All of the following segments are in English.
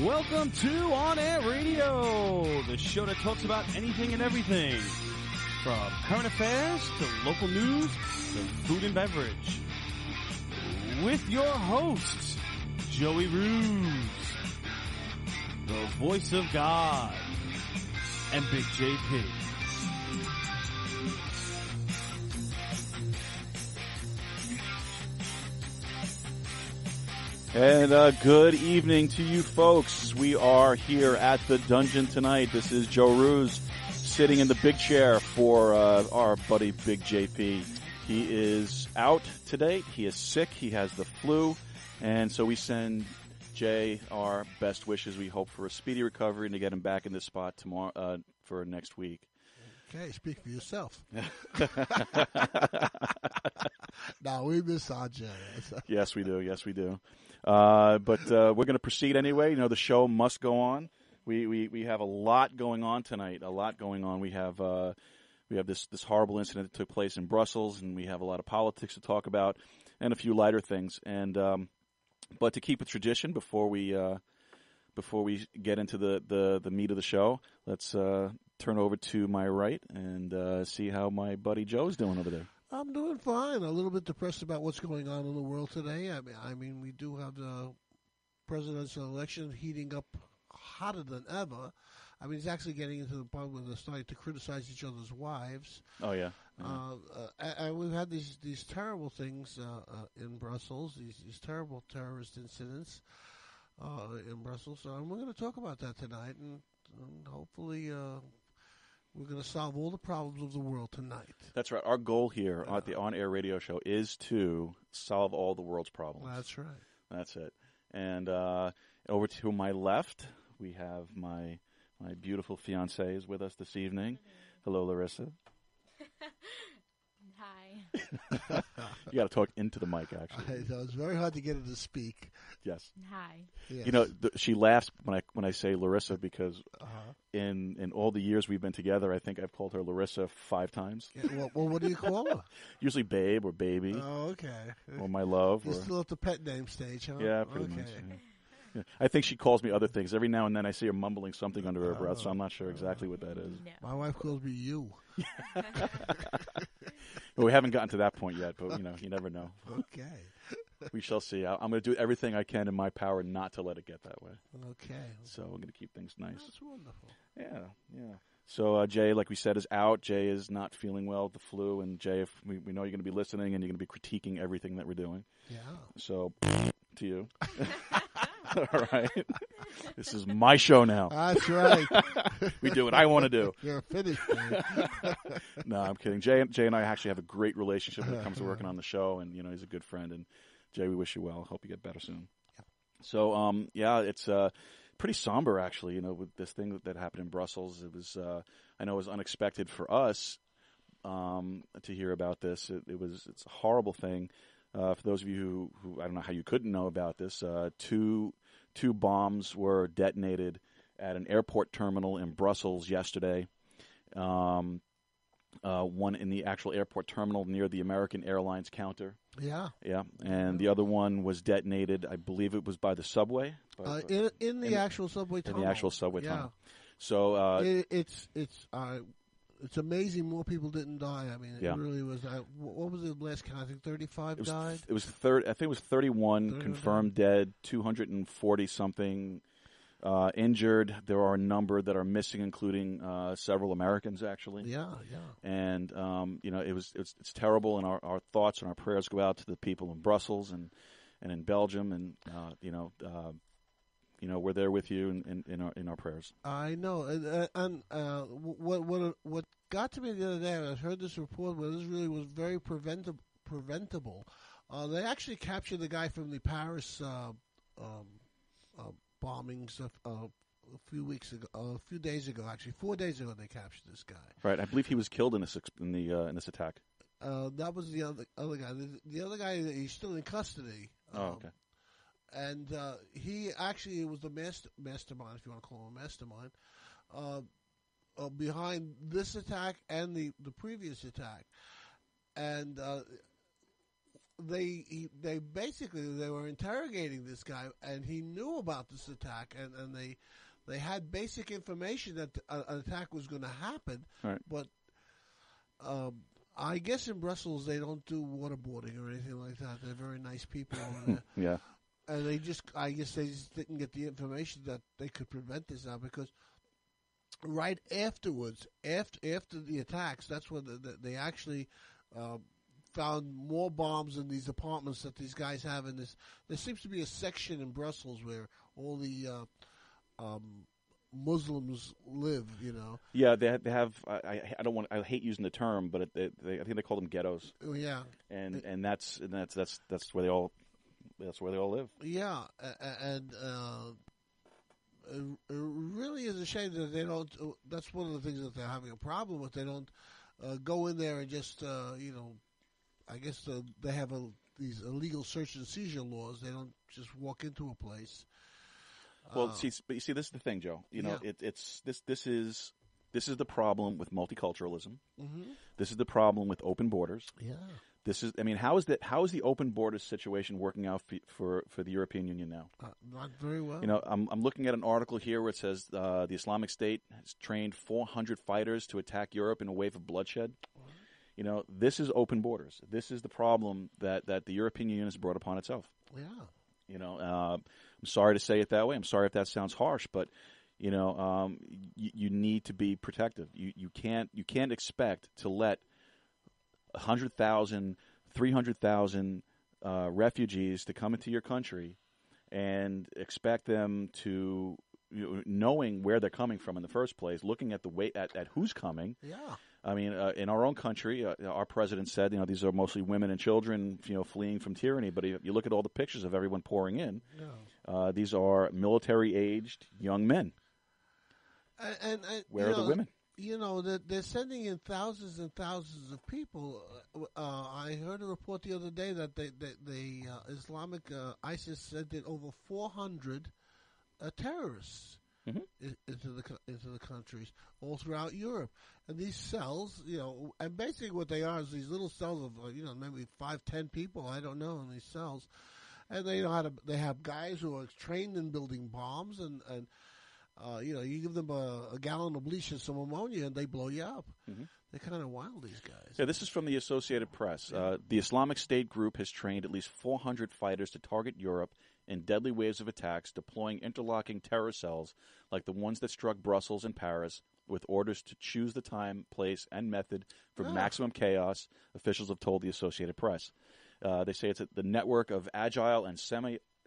Welcome to On Air Radio, the show that talks about anything and everything, from current affairs to local news to food and beverage. With your hosts, Joey Ruse, the voice of God, and Big JP. And good evening to you folks. We are here at the dungeon tonight. This is Joe Ruse sitting in the big chair for our buddy Big JP. He is out today. He is sick. He has the flu. And so we send Jay our best wishes. We hope for a speedy recovery and to get him back in this spot tomorrow for next week. Okay, speak for yourself. No, we miss our Jay. Yes, we do. Yes, we do. But we're going to proceed anyway. You know, the show must go on. We have a lot going on tonight. A lot going on. We have this horrible incident that took place in Brussels, and we have a lot of politics to talk about, and a few lighter things. And but to keep a tradition before we get into the meat of the show, let's turn over to my right and see how my buddy Joe's doing over there. I'm doing fine. A little bit depressed about what's going on in the world today. I mean, we do have the presidential election heating up hotter than ever. I mean, it's actually getting into the point where they're starting to criticize each other's wives. Oh, yeah. And we've had these terrible things in Brussels, these terrible terrorist incidents in Brussels. So we're going to talk about that tonight, and hopefully we're going to solve all the problems of the world tonight. That's right. Our goal here at the On Air Radio Show is to solve all the world's problems. That's right. That's it. And over to my left, we have my beautiful fiancée is with us this evening. Hello, Larissa. Hi. You got to talk into the mic, actually. So it's very hard to get her to speak. Yes. Hi. Yes. You know, she laughs when I say Larissa because in all the years we've been together, I think I've called her Larissa 5 times. Yeah, well, what do you call her? Usually babe or baby. Oh, okay. Or my love. You're still at the pet name stage, huh? Yeah, pretty much. Yeah. I think she calls me other things. Every now and then I see her mumbling something under her breath, so I'm not sure exactly what that is. No. My wife calls me you. Well, we haven't gotten to that point yet, but, you never know. Okay. We shall see. I'm going to do everything I can in my power not to let it get that way. Okay. So we're going to keep things nice. That's wonderful. Yeah. So Jay, like we said, is out. Jay is not feeling well with the flu. And Jay, if we know you're going to be listening and you're going to be critiquing everything that we're doing. Yeah. So, to you. All right. This is my show now. That's right. We do what I want to do. You're finished, man. No, I'm kidding. Jay and I actually have a great relationship when it comes to working on the show, and he's a good friend. And Jay, we wish you well. Hope you get better soon. Yeah. So, it's pretty somber actually. With this thing that happened in Brussels, it was I know it was unexpected for us to hear about this. It's a horrible thing. For those of you who I don't know how you couldn't know about this, two bombs were detonated at an airport terminal in Brussels yesterday. One in the actual airport terminal near the American Airlines counter. Yeah. Yeah, and the other one was detonated, I believe it was by the subway. In the actual subway tunnel. In the actual subway yeah. tunnel. So it's amazing more people didn't die. I mean, it yeah. really was. What was the last count? I think 35 died. I think it was 31 confirmed dead, 240 something injured. There are a number that are missing, including several Americans actually. Yeah. And it's terrible, and our thoughts and our prayers go out to the people in Brussels and in Belgium, and we're there with you in our prayers. I know, and what got to me the other day, I heard this report where this really was very preventable. They actually captured the guy from the Paris bombings a few days ago. Actually, 4 days ago, they captured this guy. Right, I believe he was killed in this attack. That was the other guy. The other guy, he's still in custody. Okay. And he actually was the mastermind, if you want to call him a mastermind, behind this attack and the previous attack. And they basically they were interrogating this guy, and he knew about this attack, and they had basic information that an attack was going to happen, Right. but I guess in Brussels they don't do waterboarding or anything like that. They're very nice people over there. Yeah. And I guess they just didn't get the information that they could prevent this now, because right afterwards, after the attacks, that's when they actually found more bombs in these apartments that these guys have in this. There seems to be a section in Brussels where all the Muslims live. Yeah, they have. I don't want. I hate using the term, but I think they call them ghettos. Oh, yeah, and that's where they all. That's where they all live. Yeah, and it really is a shame that they don't. That's one of the things that they're having a problem with. They don't go in there and just, I guess they have these illegal search and seizure laws. They don't just walk into a place. Well, but you see, this is the thing, Joe. This is the problem with multiculturalism. Mm-hmm. This is the problem with open borders. Yeah. This is. I mean, how is the open borders situation working out for the European Union now? Not very well. I'm looking at an article here where it says the Islamic State has trained 400 fighters to attack Europe in a wave of bloodshed. This is open borders. This is the problem that the European Union has brought upon itself. Yeah. I'm sorry to say it that way. I'm sorry if that sounds harsh, but you need to be protective. You can't expect to let 100,000, 300,000 refugees to come into your country and expect them to, knowing where they're coming from in the first place, looking at the way at who's coming. Yeah. I mean, in our own country, our president said, these are mostly women and children, fleeing from tyranny. But if you look at all the pictures of everyone pouring in, these are military-aged young men. And where are the women? They're sending in thousands and thousands of people. I heard a report the other day that the Islamic ISIS sent in over 400 terrorists into the countries all throughout Europe. And these cells, and basically what they are is these little cells of maybe 5-10 people, I don't know, in these cells, and they know how to. They have guys who are trained in building bombs, and you give them a gallon of bleach and some ammonia, and they blow you up. Mm-hmm. They're kind of wild, these guys. Yeah, this is from the Associated Press. The Islamic State group has trained at least 400 fighters to target Europe in deadly waves of attacks, deploying interlocking terror cells like the ones that struck Brussels and Paris, with orders to choose the time, place, and method for maximum chaos, officials have told the Associated Press. They say it's the network of agile and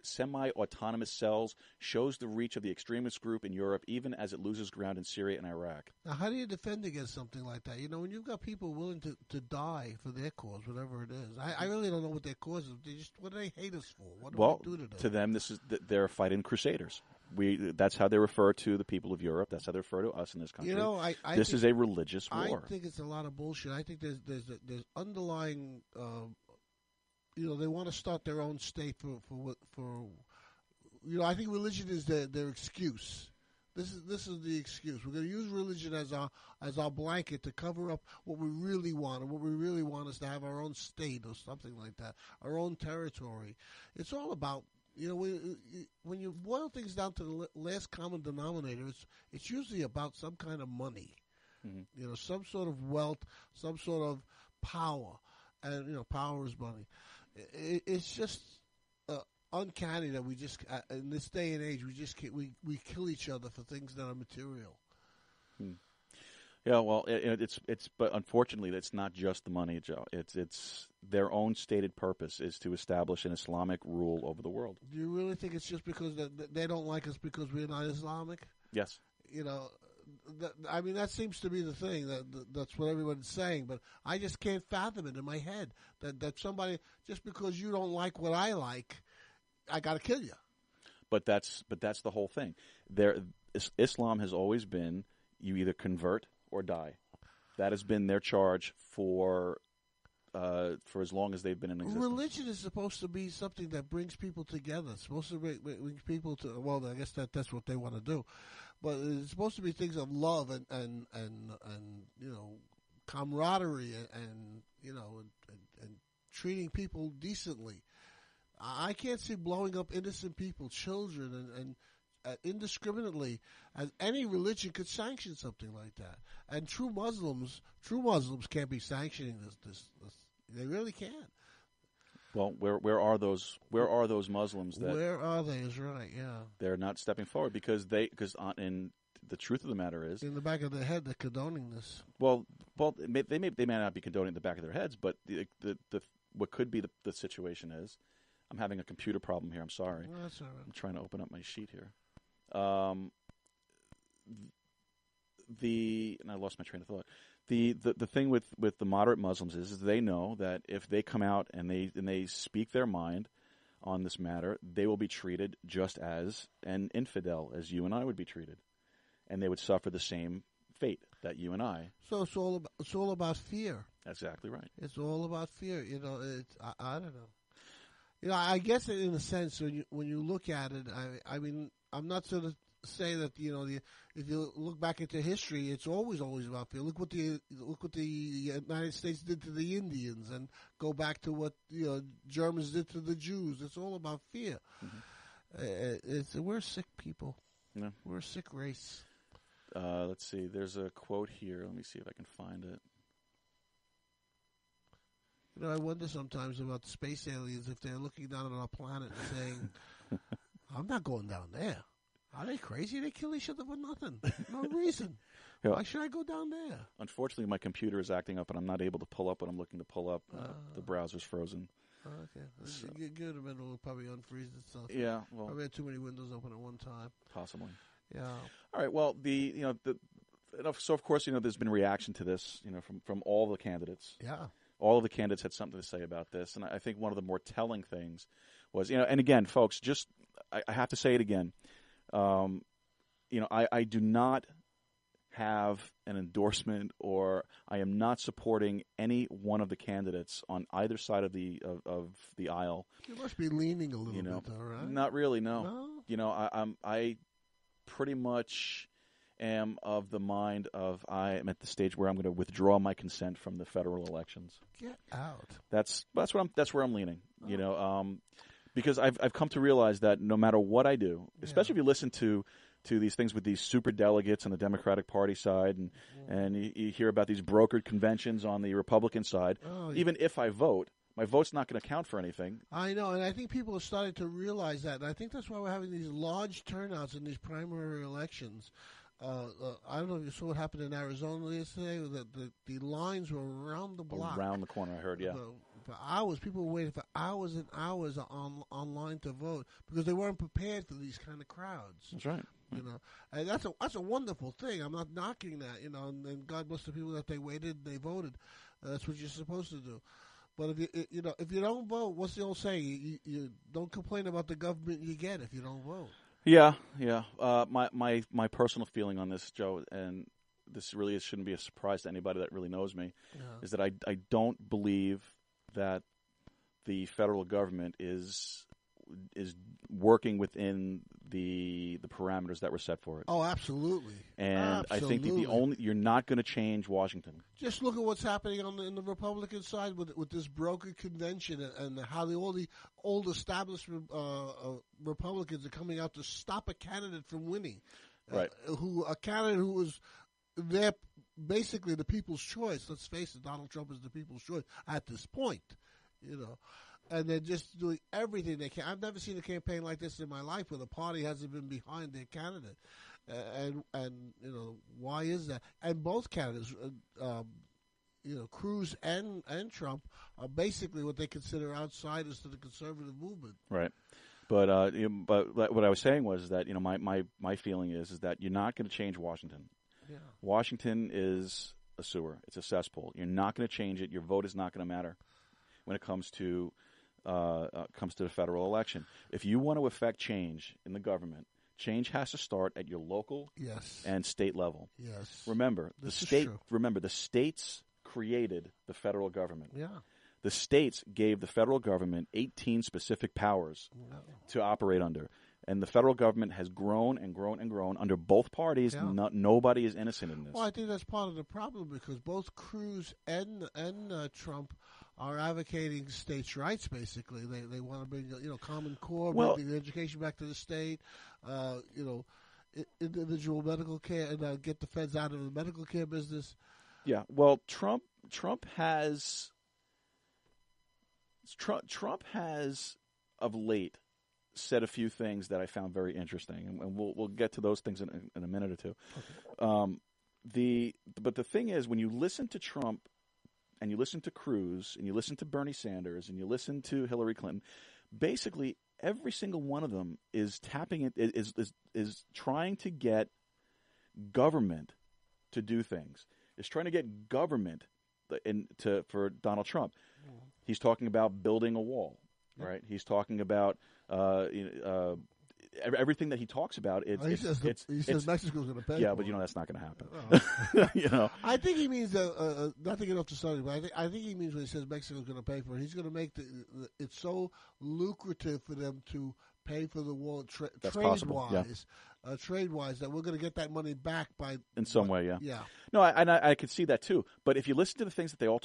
semi-autonomous cells shows the reach of the extremist group in Europe, even as it loses ground in Syria and Iraq. Now, how do you defend against something like that? When you've got people willing to die for their cause, whatever it is. I really don't know what their cause is. What do they hate us for? What do we do to them? They're fighting crusaders. That's how they refer to the people of Europe. That's how they refer to us in this country. This is a religious war. I think it's a lot of bullshit. I think there's underlying. They want to start their own state for. I think religion is their excuse. This is the excuse. We're going to use religion as our blanket to cover up what we really want, and what we really want is to have our own state or something like that, our own territory. It's all about. When you boil things down to the last common denominator, it's usually about some kind of money, some sort of wealth, some sort of power, and power is money. It's just uncanny that we just in this day and age we kill each other for things that are material. Yeah, well, but unfortunately, it's not just the money, Joe. It's their own stated purpose is to establish an Islamic rule over the world. Do you really think it's just because they don't like us because we're not Islamic? Yes. That seems to be the thing. That's what everyone's saying, but I just can't fathom it in my head that somebody, just because you don't like what I like, I got to kill you. But that's the whole thing. Islam has always been you either convert or die. That has been their charge for as long as they've been in existence. Religion is supposed to be something that brings people together. It's supposed to bring people to. Well, I guess that's what they want to do, but it's supposed to be things of love and camaraderie and treating people decently. I can't see blowing up innocent people, children, and indiscriminately, as any religion could sanction something like that. And true Muslims can't be sanctioning this. They really can't. Well, where are those Muslims that? Where are they? Is right. Yeah. They're not stepping forward because in the truth of the matter is, in the back of their head, they're condoning this. Well, they may not be condoning the back of their heads, but the what could be the situation is, I'm having a computer problem here. I'm sorry. Well, that's all right. I'm trying to open up my sheet here. And I lost my train of thought. The thing with the moderate Muslims is they know that if they come out and they speak their mind on this matter, they will be treated just as an infidel, as you and I would be treated, and they would suffer the same fate that you and I. So it's all about fear. That's exactly right. It's all about fear. I don't know. I guess in a sense when you look at it, I mean, I'm not sort of say that if you look back into history, it's always about fear. Look what the United States did to the Indians, and go back to what Germans did to the Jews. It's all about fear. Mm-hmm. We're sick people. Yeah. We're a sick race. Let's see. There's a quote here. Let me see if I can find it. I wonder sometimes about the space aliens if they're looking down on our planet and saying, "I'm not going down there." Are they crazy? They kill each other for nothing. No reason. Why should I go down there? Unfortunately, my computer is acting up, and I'm not able to pull up what I'm looking to pull up. The browser's frozen. Okay. So. Give it a minute. It'll probably unfreeze itself. Yeah. Well, probably had too many windows open at one time. Possibly. Yeah. All right. Well, so of course, there's been reaction to this, from all the candidates. Yeah. All of the candidates had something to say about this, and I think one of the more telling things was, and again, folks, I have to say it again. I do not have an endorsement, or I am not supporting any one of the candidates on either side of the aisle. You must be leaning a little bit, though, right? Not really, no. I pretty much am of the mind of I am at the stage where I'm going to withdraw my consent from the federal elections. Get out. That's where I'm leaning. Because I've come to realize that no matter what I do, especially if you listen to these things with these super delegates on the Democratic Party side, and you hear about these brokered conventions on the Republican side, even if I vote, my vote's not going to count for anything. I know, and I think people are starting to realize that, and I think that's why we're having these large turnouts in these primary elections. I don't know if you saw what happened in Arizona yesterday. The lines were around the block. Around the corner, I heard, yeah. For hours. People were waiting for hours and hours online to vote because they weren't prepared for these kind of crowds. That's right. And that's a wonderful thing. I'm not knocking that, and God bless the people that they waited and they voted. That's what you're supposed to do. But if you don't vote, what's the old saying? You don't complain about the government you get if you don't vote. Yeah. My personal feeling on this, Joe, and this really shouldn't be a surprise to anybody that really knows me, is that I don't believe that the federal government is working within the parameters that were set for it. Oh, absolutely. And I think you're not going to change Washington. Just look at what's happening in the Republican side with this brokered convention and how all the old established Republicans are coming out to stop a candidate from winning. Right. A candidate who was there basically the people's choice. Let's face it, Donald Trump is the people's choice at this point, And they're just doing everything they can. I've never seen a campaign like this in my life where the party hasn't been behind their candidate. And why is that? And both candidates, Cruz and Trump, are basically what they consider outsiders to the conservative movement. Right. But what I was saying was that my feeling is that you're not going to change Washington. Yeah. Washington is a sewer. It's a cesspool. You're not going to change it. Your vote is not going to matter when it comes to the federal election. If you want to affect change in the government, change has to start at your local and state level. Yes. Remember, the states created the federal government. Yeah. The states gave the federal government 18 specific powers to operate under. And the federal government has grown and grown and grown under both parties. Yeah. Nobody is innocent in this. Well, I think that's part of the problem because both Cruz and Trump are advocating states' rights. Basically, they want to bring Common Core, Well, bring the education back to the state. Individual medical care, and get the feds out of the medical care business. Yeah. Well, Trump has of late said a few things that I found very interesting, and we'll get to those things in a minute or two. Okay. But the thing is, when you listen to Trump, and you listen to Cruz, and you listen to Bernie Sanders, and you listen to Hillary Clinton, basically every single one of them is tapping it is trying to get government to do things. Is trying to get government for Donald Trump. He's talking about building a wall, right? He's talking about everything that he talks about. He says Mexico's going to pay. Yeah, but that's not going to happen. Oh. I think he means not to get off the subject, but I think he means when he says Mexico's going to pay for it, he's going to make it so lucrative for them to pay for the wall trade-wise. Yeah. Trade-wise, that we're going to get that money back in some way, yeah. Yeah. No, I could see that too. But if you listen to the things that they all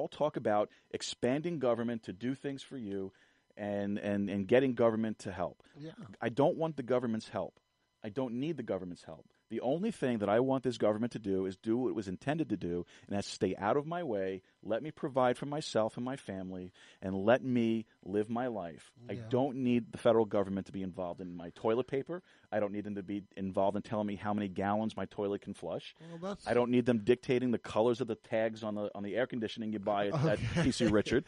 talk about expanding government to do things for you and getting government to help. Yeah. I don't want the government's help. I don't need the government's help. The only thing that I want this government to do is do what it was intended to do, and that's stay out of my way, let me provide for myself and my family, and let me live my life. Yeah. I don't need the federal government to be involved in my toilet paper. I don't need them to be involved in telling me how many gallons my toilet can flush. Well, I don't need them dictating the colors of the tags on the air conditioning you buy at PC Richard.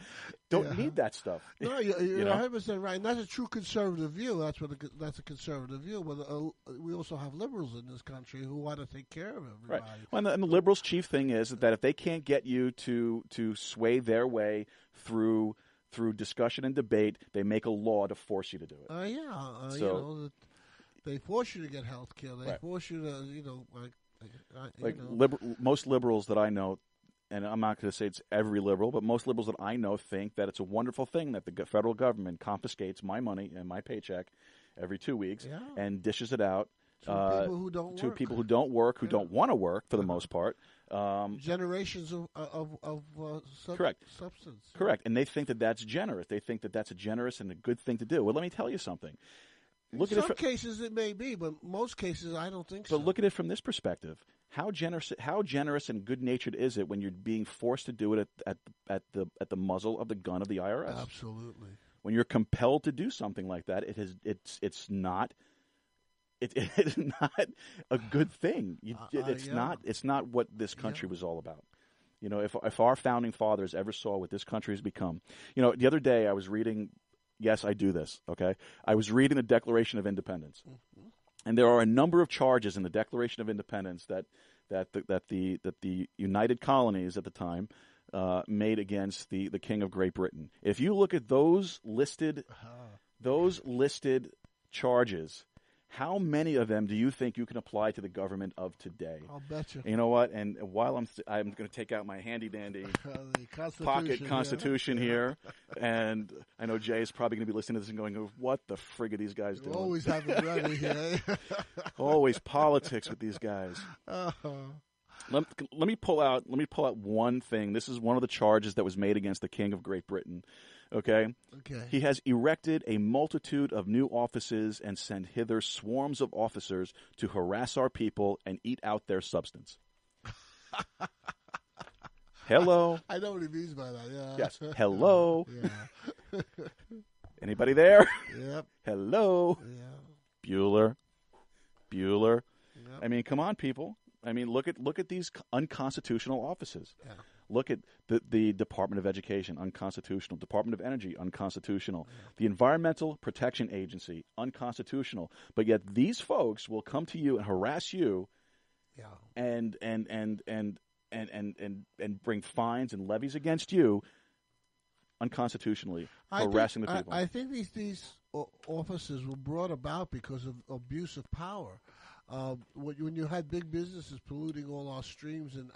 Don't need that stuff. No, you're 100% right, and that's a true conservative view. That's a conservative view. But we also have liberals in this country who want to take care of everybody. Right. Well, and the liberals' chief thing is that if they can't get you to sway their way through discussion and debate, they make a law to force you to do it. They force you to get health care. They force you to, most liberals that I know, and I'm not going to say it's every liberal, but most liberals that I know think that it's a wonderful thing that the federal government confiscates my money and my paycheck every 2 weeks and dishes it out to people who don't to work. people who don't work, who don't want to work for the most part. Generations of correct. substance. Correct. And they think that that's generous. They think that that's a generous and a good thing to do. Well, let me tell you something. In some cases it may be, but most cases I don't think so. But look at it from this perspective. How generous and good-natured is it when you're being forced to do it at the muzzle of the gun of the IRS? Absolutely. When you're compelled to do something like that, it's not a good thing. It's not what this country was all about. If our founding fathers ever saw what this country has become. The other day I was reading. Yes, I do this. Okay, I was reading the Declaration of Independence, and there are a number of charges in the Declaration of Independence that the United Colonies at the time made against the King of Great Britain. If you look at those listed charges, how many of them do you think you can apply to the government of today? I'll bet you. You know what? And while I'm going to take out my handy-dandy pocket Constitution here, and I know Jay is probably going to be listening to this and going, "What the frig are these guys doing?" Always have it ready here. Always politics with these guys. Let me pull out one thing. This is one of the charges that was made against the King of Great Britain. Okay. He has erected a multitude of new offices and sent hither swarms of officers to harass our people and eat out their substance. Hello. I know what he means by that. Yeah. Yes. Hello. Yeah. Anybody there? Yep. Hello. Yeah. Bueller. Yep. I mean, come on, people. I mean, look at these unconstitutional offices. Yeah. Look at the Department of Education, unconstitutional. Department of Energy, unconstitutional. Yeah. The Environmental Protection Agency, unconstitutional. But yet these folks will come to you and harass you, and bring fines and levies against you, unconstitutionally, harassing the people. I think these offices were brought about because of abuse of power. When you had big businesses polluting all our streams and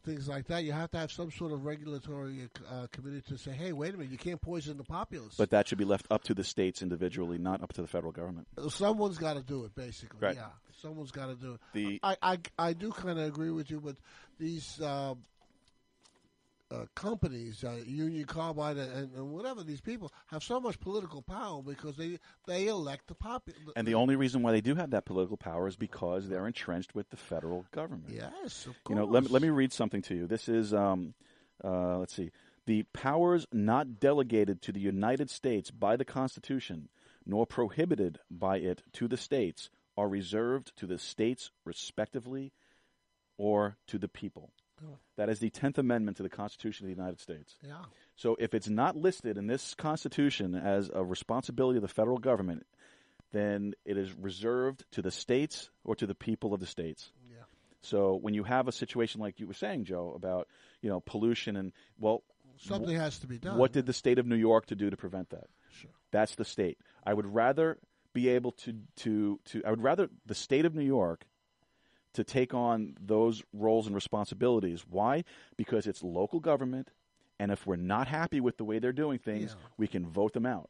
things like that, you have to have some sort of regulatory committee to say, hey, wait a minute, you can't poison the populace. But that should be left up to the states individually, not up to the federal government. Someone's got to do it, basically. Right. Yeah, someone's got to do it. I do kind of agree with you, but these companies, Union Carbide and whatever, these people have so much political power because they elect the popular. And the only reason why they do have that political power is because they're entrenched with the federal government. Yes, of course. You know, let me read something to you. This is, let's see. The powers not delegated to the United States by the Constitution, nor prohibited by it to the states, are reserved to the states respectively or to the people. Oh. That is the 10th Amendment to the Constitution of the United States. Yeah. So if it's not listed in this Constitution as a responsibility of the federal government, then it is reserved to the states or to the people of the states. Yeah. So when you have a situation like you were saying, Joe, about, pollution and, something has to be done. What did the state of New York do to prevent that? Sure. That's the state. I would rather be able I would rather the state of New York to take on those roles and responsibilities. Why? Because it's local government, and if we're not happy with the way they're doing things, we can vote them out.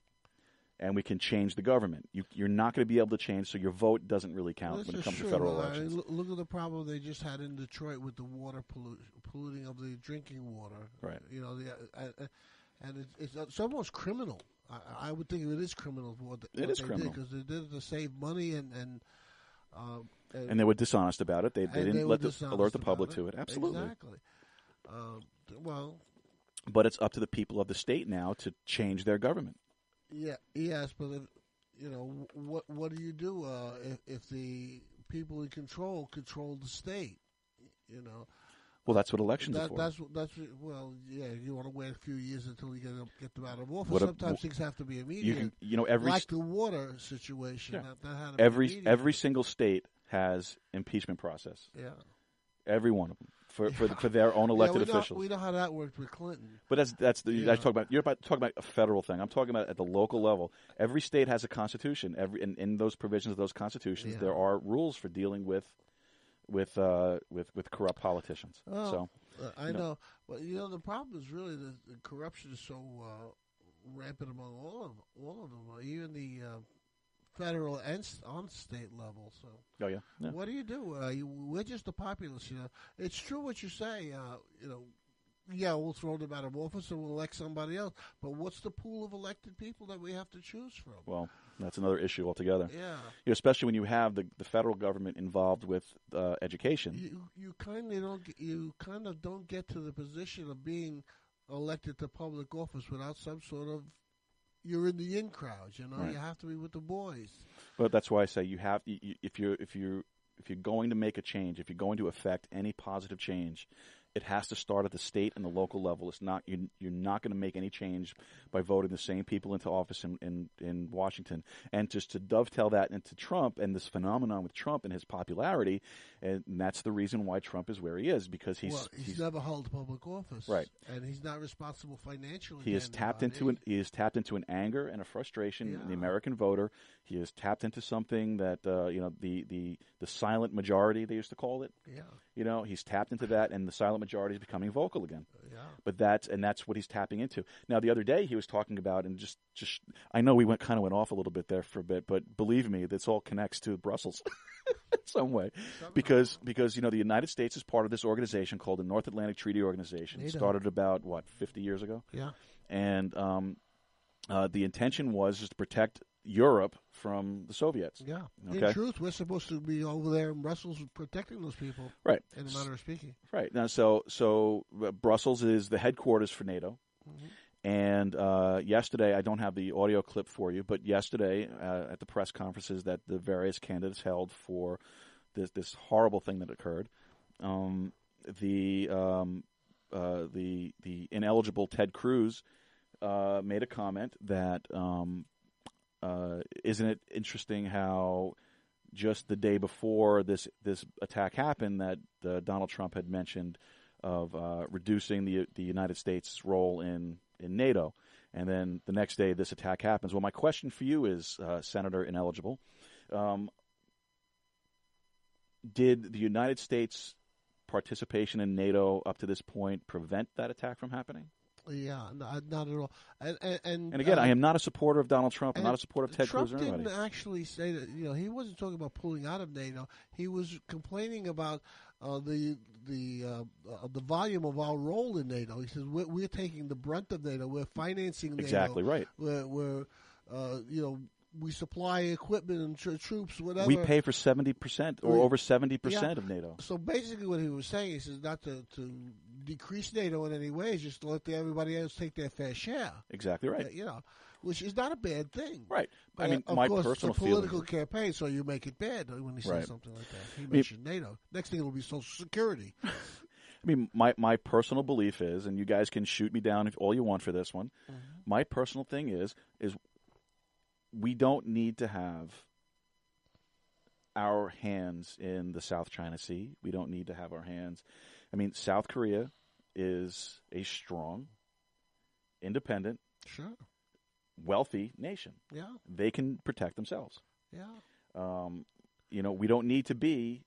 And we can change the government. You're not going to be able to change, so your vote doesn't really count when it comes to federal elections. Look at the problem they just had in Detroit with the water polluting of the drinking water. Right. And it's almost criminal. I would think it is criminal what they did because they did it to save money and they were dishonest about it. They didn't alert the public to it. Absolutely. Exactly. But it's up to the people of the state now to change their government. Yeah. Yes, but what do you do if the people in control the state? Well, that's what elections are for. That's you want to wait a few years until you get them out of office. Sometimes things have to be immediate. Like the water situation. Yeah. That had to be immediate. Every single state has impeachment process. Yeah. Every one of them for their own elected officials. We know how that worked with Clinton. But you're talking about a federal thing. I'm talking about at the local level. Every state has a constitution. In those provisions of those constitutions, there are rules for dealing with corrupt politicians. I know, but the problem is really the corruption is so rampant among all of them, even the federal and on state level. So, what do you do? We're just the populace. It's true what you say. We'll throw them out of office and we'll elect somebody else. But what's the pool of elected people that we have to choose from? Well, that's another issue altogether. Yeah. Especially when you have the federal government involved with education. You kind of don't get to the position of being elected to public office without some sort of you're in the in crowd. Right. You have to be with the boys. But that's why I say you have if you're going to make a change, if you're going to affect any positive change, it has to start at the state and the local level. It's not you're not going to make any change by voting the same people into office in Washington. And just to dovetail that into Trump and this phenomenon with Trump and his popularity, and that's the reason why Trump is where he is, because he's never held public office, right? And he's not responsible financially. He has tapped into an anger and a frustration in the American voter. He has tapped into something that the silent majority, they used to call it. Yeah. He's tapped into that, and the silent majority is becoming vocal again. Yeah. But that's what he's tapping into. Now, the other day he was talking about, and just I know we went off a little bit there for a bit, but believe me, this all connects to Brussels in some way, because the United States is part of this organization called the North Atlantic Treaty Organization. It started about 50 years ago. Yeah. And the intention was just to protect Europe from the Soviets. Yeah. Okay? In truth, we're supposed to be over there in Brussels protecting those people. Right. In a manner of speaking. Right. Now, so Brussels is the headquarters for NATO. Mm-hmm. And yesterday, I don't have the audio clip for you, but yesterday at the press conferences that the various candidates held for this horrible thing that occurred, the ineligible Ted Cruz made a comment that isn't it interesting how just the day before this attack happened that Donald Trump had mentioned of reducing the United States' role in NATO, and then the next day this attack happens. Well, my question for you is, Senator Ineligible, did the United States' participation in NATO up to this point prevent that attack from happening? Yeah, not at all. And again, I am not a supporter of Donald Trump. I'm not a supporter of Ted Trump Cruz or anybody. Trump didn't actually say that. He wasn't talking about pulling out of NATO. He was complaining about the volume of our role in NATO. He says we're taking the brunt of NATO. We're financing NATO. Exactly right. We're we supply equipment and troops, whatever. We pay for 70% or over 70% of NATO. So basically, what he was saying is not to decrease NATO in any way, just to let everybody else take their fair share. Exactly right. Which is not a bad thing. Right. But I mean, of my course, personal it's a political feeling. campaign, so you make it bad when he says Right. something like that. He mentioned NATO. Next thing it will be Social Security. I mean, my personal belief is, and you guys can shoot me down if all you want for this one. Mm-hmm. My personal thing is we don't need to have our hands in the South China Sea. We don't need to have our hands. I mean, South Korea is a strong, independent, Sure. wealthy nation. Yeah. They can protect themselves. Yeah. We don't need to be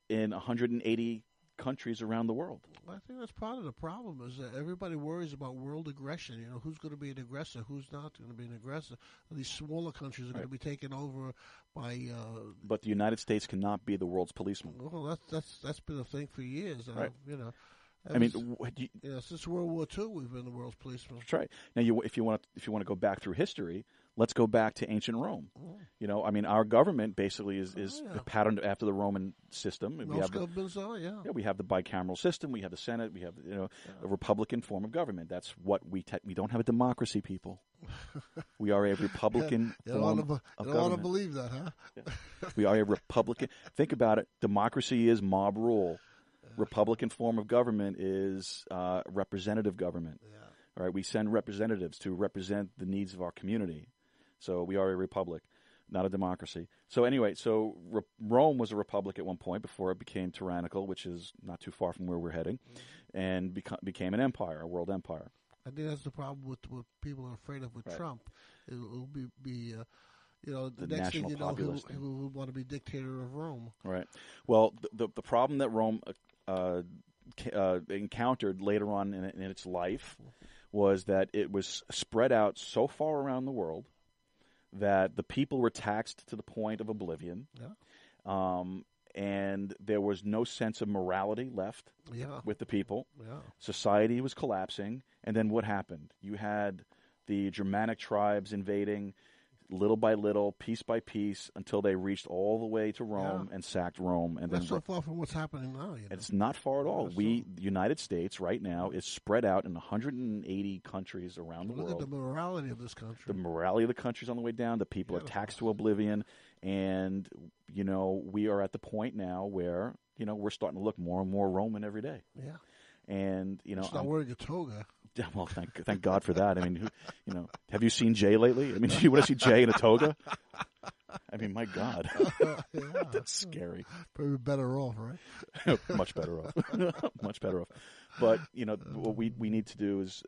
in 180 countries around the world. I think that's part of the problem is that everybody worries about world aggression. Who's going to be an aggressor, who's not going to be an aggressor. These smaller countries are going to be taken over by. But the United States cannot be the world's policeman. Well, that's been a thing for years. Right. I mean, since World War II, we've been the world's policeman. That's right. Now, if you want to go back through history, let's go back to ancient Rome. Oh. I mean, our government basically is patterned after the Roman system. Most governments are, yeah. Yeah, we have the bicameral system. We have the Senate. We have a Republican form of government. That's what we don't have a democracy, people. We are a Republican form of government. You don't want to believe that, huh? Yeah. We are a Republican. Think about it. Democracy is mob rule. Republican form of government is representative government. Yeah. All right, we send representatives to represent the needs of our community. So we are a republic, not a democracy. So anyway, Rome was a republic at one point before it became tyrannical, which is not too far from where we're heading, and became an empire, a world empire. I think that's the problem with what people are afraid of with Trump. It will be the next thing you know, he'll want to be dictator of Rome. Right. Well, the problem that Rome encountered later on in its life was that it was spread out so far around the world that the people were taxed to the point of oblivion. Yeah. And there was no sense of morality left with the people. Yeah. Society was collapsing. And then what happened? You had the Germanic tribes invading little by little, piece by piece, until they reached all the way to Rome and sacked Rome. And that's so far from what's happening now. It's not far at all. The United States right now is spread out in 180 countries around the world. Look at the morality of this country. The morality of the country is on the way down. The people are taxed to oblivion. And, we are at the point now where, we're starting to look more and more Roman every day. Yeah. And, it's not wearing a toga. Well, thank God for that. I mean, have you seen Jay lately? I mean, you want to see Jay in a toga? I mean, my God, that's scary. Probably better off, right? Much better off. Much better off. But what we need to do is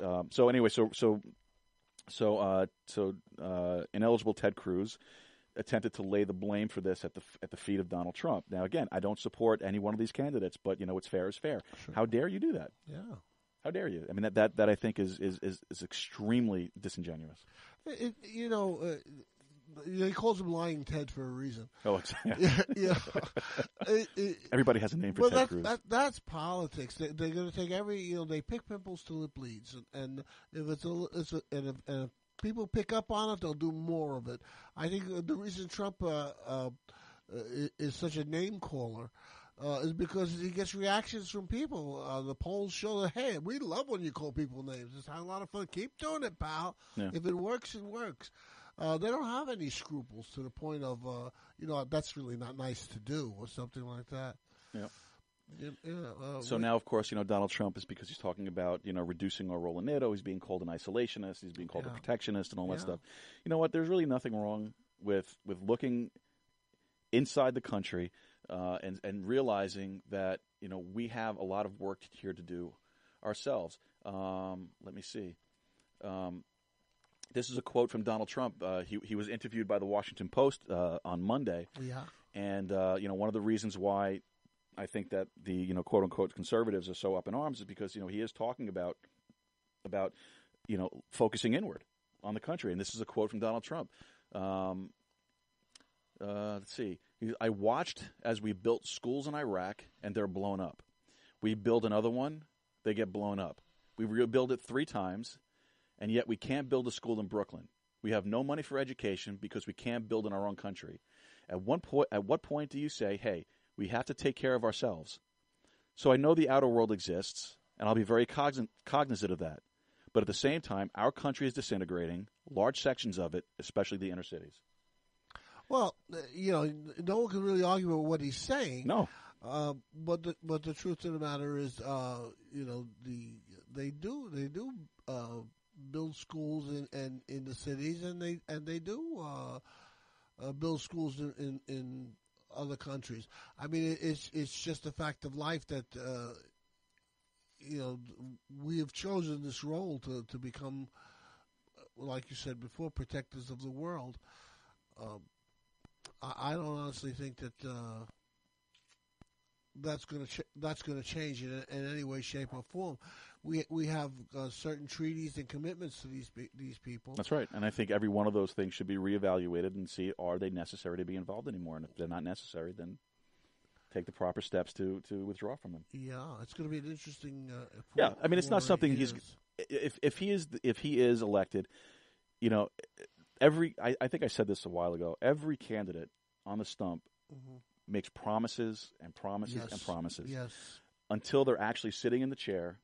ineligible Ted Cruz attempted to lay the blame for this at the feet of Donald Trump. Now, again, I don't support any one of these candidates, but what's fair is fair. Sure. How dare you do that? Yeah. How dare you? I mean, that I think is extremely disingenuous. He calls him Lying Ted for a reason. Oh, exactly. Everybody has a name for Ted Cruz. That's politics. They're going to take they pick pimples till it bleeds, and if if people pick up on it, they'll do more of it. I think the reason Trump is such a name caller is because he gets reactions from people. The polls show that, hey, we love when you call people names. It's a lot of fun. Keep doing it, pal. Yeah. If it works, it works. They don't have any scruples to the point of, that's really not nice to do or something like that. Yeah. So now, of course, Donald Trump is, because he's talking about, reducing our role in NATO. He's being called an isolationist. He's being called a protectionist and all that stuff. You know what? There's really nothing wrong with looking inside the country and realizing that, we have a lot of work here to do ourselves. Let me see. This is a quote from Donald Trump. He was interviewed by the Washington Post on Monday. Yeah. And, one of the reasons why I think that the, quote unquote conservatives are so up in arms is because, he is talking about, focusing inward on the country. And this is a quote from Donald Trump. Let's see. I watched as we built schools in Iraq, and they're blown up. We build another one, they get blown up. We rebuild it 3 times, and yet we can't build a school in Brooklyn. We have no money for education because we can't build in our own country. At what point do you say, hey, we have to take care of ourselves? So I know the outer world exists, and I'll be very cognizant of that. But at the same time, our country is disintegrating, large sections of it, especially the inner cities. Well, no one can really argue with what he's saying. No. But the truth of the matter is, they do build schools in the cities, and they do build schools in other countries. I mean, it's just a fact of life that we have chosen this role to become, like you said before, protectors of the world. I don't honestly think that that's going to change in any way, shape, or form. We have certain treaties and commitments to these people. That's right, and I think every one of those things should be reevaluated and see, are they necessary to be involved anymore? And if they're not necessary, then take the proper steps to withdraw from them. Yeah, it's going to be an interesting. Yeah, I mean, it's not something he's. If he is elected, I think I said this a while ago. Every candidate on the stump makes promises and promises and promises. Yes. Until they're actually sitting in the chair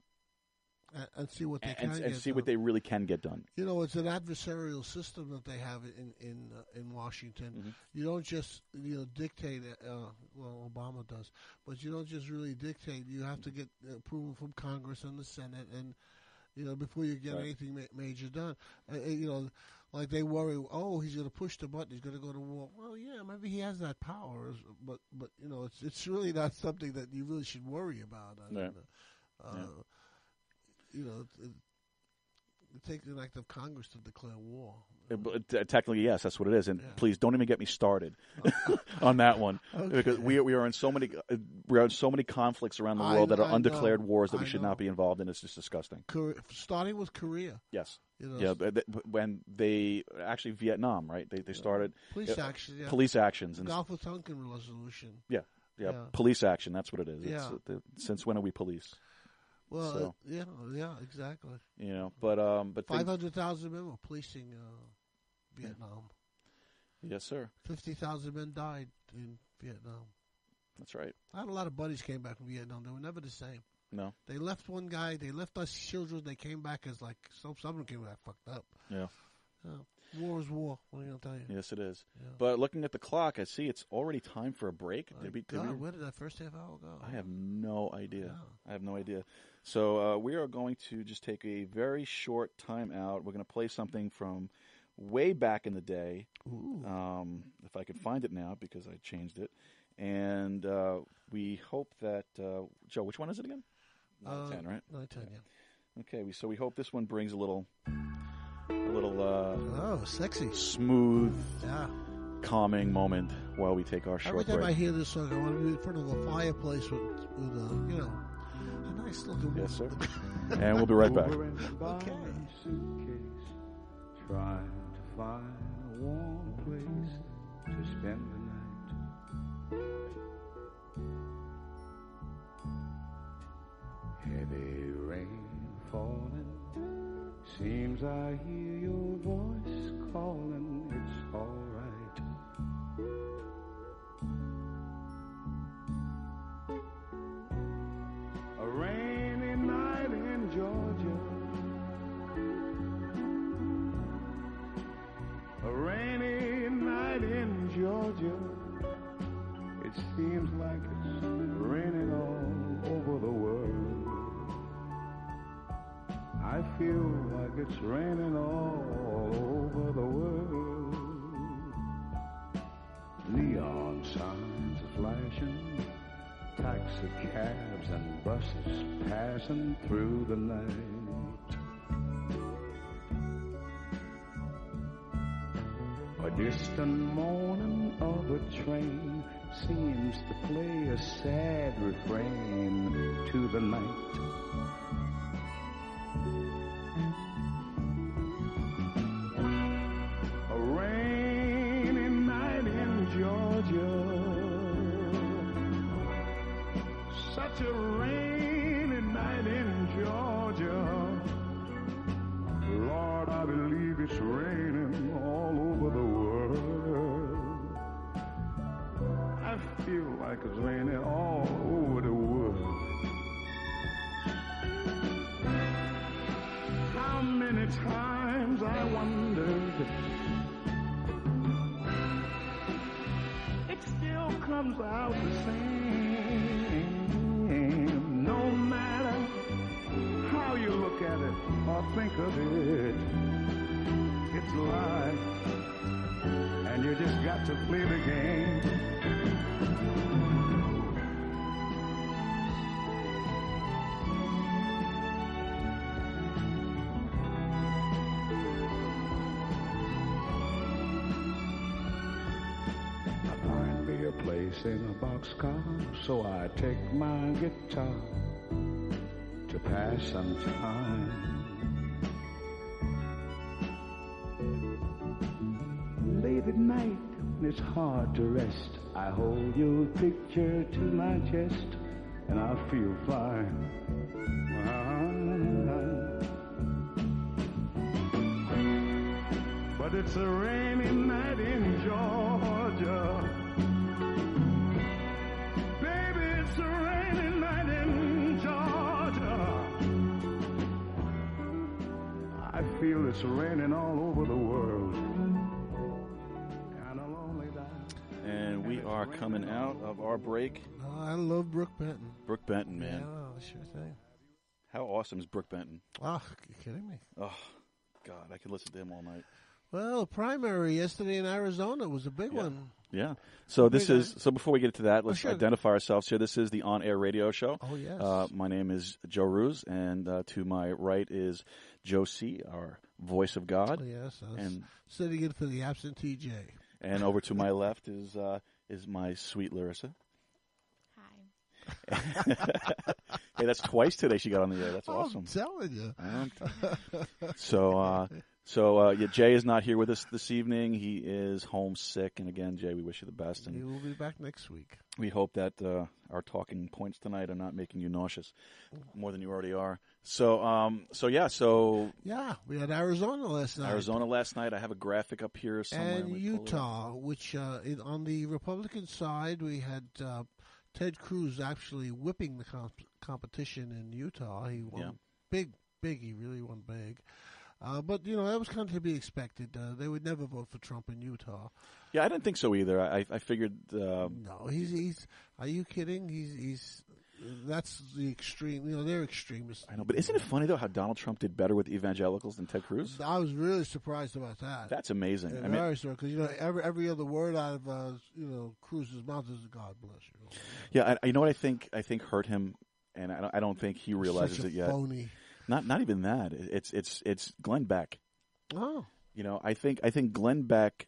and see what they what they really can get done. It's an adversarial system that they have in Washington. Mm-hmm. You don't just dictate. Well, Obama does, but you don't just really dictate. You have to get approval from Congress and the Senate, and before you get anything major done. Like they worry, he's going to push the button, he's going to go to war. Well, yeah, maybe he has that power, but it's really not something that you really should worry about. It takes an act of Congress to declare war. Technically, yes, that's what it is. And please don't even get me started on that one, because we are in so many conflicts around the world that are undeclared wars that we should not be involved in. It's just disgusting. Starting with Korea. Yes. When they actually Vietnam, right? They started police action. Yeah. Police actions and Gulf of Tonkin resolution. Yeah. Police action. That's what it is. Yeah. Since when are we police? Well, exactly. But 500,000 men were policing Vietnam. Yes, sir. 50,000 men died in Vietnam. That's right. I had a lot of buddies came back from Vietnam. They were never the same. No. They left one guy. They left us children. They came back as some of them came back fucked up. Yeah. War is war. What are you going to tell you? Yes, it is. Yeah. But looking at the clock, I see it's already time for a break. Where did that first half hour go? I have no idea. Yeah. I have no idea. So we are going to just take a very short time out. We're going to play something from way back in the day. If I can find it now, because I changed it. And we hope that Joe, which one is it again? 9/10, right? 9/10, yeah. Okay, so we hope this one brings a little sexy, smooth, calming moment while we take our short break. Every time I hear this song, I want to be in front of a fireplace with a nice looking. Yes, sir. And we'll be right back. Okay. Trying to find a warm place to spend the night. Heavy rain falling. Seems I hear your voice calling. It's all right. A rainy night in Georgia. A rainy night in Georgia. It seems like it's raining all over the world. I feel like it's raining all over the world. Neon signs are flashing, taxi cabs and buses passing through the night. A distant moaning of a train seems to play a sad refrain to the night. A rainy night in Georgia. such a rainy night in Georgia. Lord, I believe it's raining all over the world. I feel like it's raining all over the world. How many times I wondered, it still comes out the same. No matter how you look at it or think of it, it's life, and you just got to play the game. Place in a boxcar, so I take my guitar to pass some time. Late at night, when it's hard to rest, I hold your picture to my chest, and I feel fine. But it's a rainy night in Georgia. It's a rainy night in Georgia. I feel it's raining all over the world. Kinda lonely that. And we are coming out of our break. Oh, I love Brooke Benton. Brooke Benton, man. Yeah, sure thing. How awesome is Brooke Benton? Oh, you kidding me? Oh, God, I could listen to him all night. Well, primary yesterday in Arizona was a big one. Yeah. So this is before we get to that, let's sure. identify ourselves here. This is the On-Air Radio Show. Oh, yes. My name is Joe Ruse, and to my right is Joe C., our voice of God. Oh, yes. I was and sitting in for the absentee Jay. And over to my left is my sweet Larissa. Hi. Hey, that's twice today she got on the air. That's awesome. I'm telling you. So Jay is not here with us this evening. He is homesick, and again, Jay, we wish you the best. And he will be back next week. we hope that our talking points tonight are not making you nauseous more than you already are. So we had Arizona last night. Arizona last night. I have a graphic up here somewhere. And Utah, which on the Republican side, we had Ted Cruz actually whipping the competition in Utah. He won big. He really won big. But, that was kind of to be expected. They would never vote for Trump in Utah. Yeah, I didn't think so either. I figured... No, he's... Are you kidding? He's... That's the extreme... they're extremists. I know, but isn't it funny, though, how Donald Trump did better with evangelicals than Ted Cruz? I was really surprised about that. That's amazing. Yeah, very surprised, because, every other word out of, Cruz's mouth is God bless you. Yeah, you know what I think hurt him, and I don't think he realizes it yet. Phony. Not even that. It's Glenn Beck. Oh. I think Glenn Beck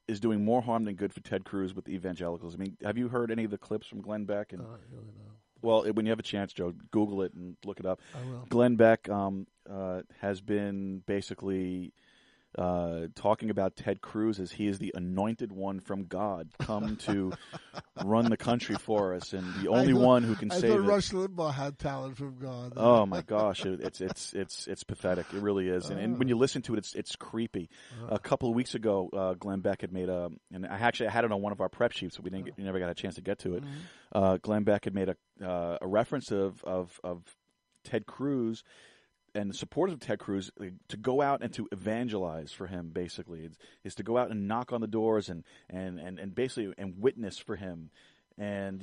is doing more harm than good for Ted Cruz with the evangelicals. I mean, have you heard any of the clips from Glenn Beck? And, really no. Well, when you have a chance, Joe, Google it and look it up. I will. Glenn Beck has been basically talking about Ted Cruz as he is the anointed one from God, come to run the country for us, and the only one who can save it. I thought Rush Limbaugh had talent from God. Oh my gosh, it's pathetic. It really is, and when you listen to it, it's creepy. A couple of weeks ago, Glenn Beck had made and I had it on one of our prep sheets, but we never got a chance to get to it. Mm-hmm. Glenn Beck had made a reference of Ted Cruz and supporters of Ted Cruz to go out and to evangelize for him. Basically, is to go out and knock on the doors and basically and witness for him, and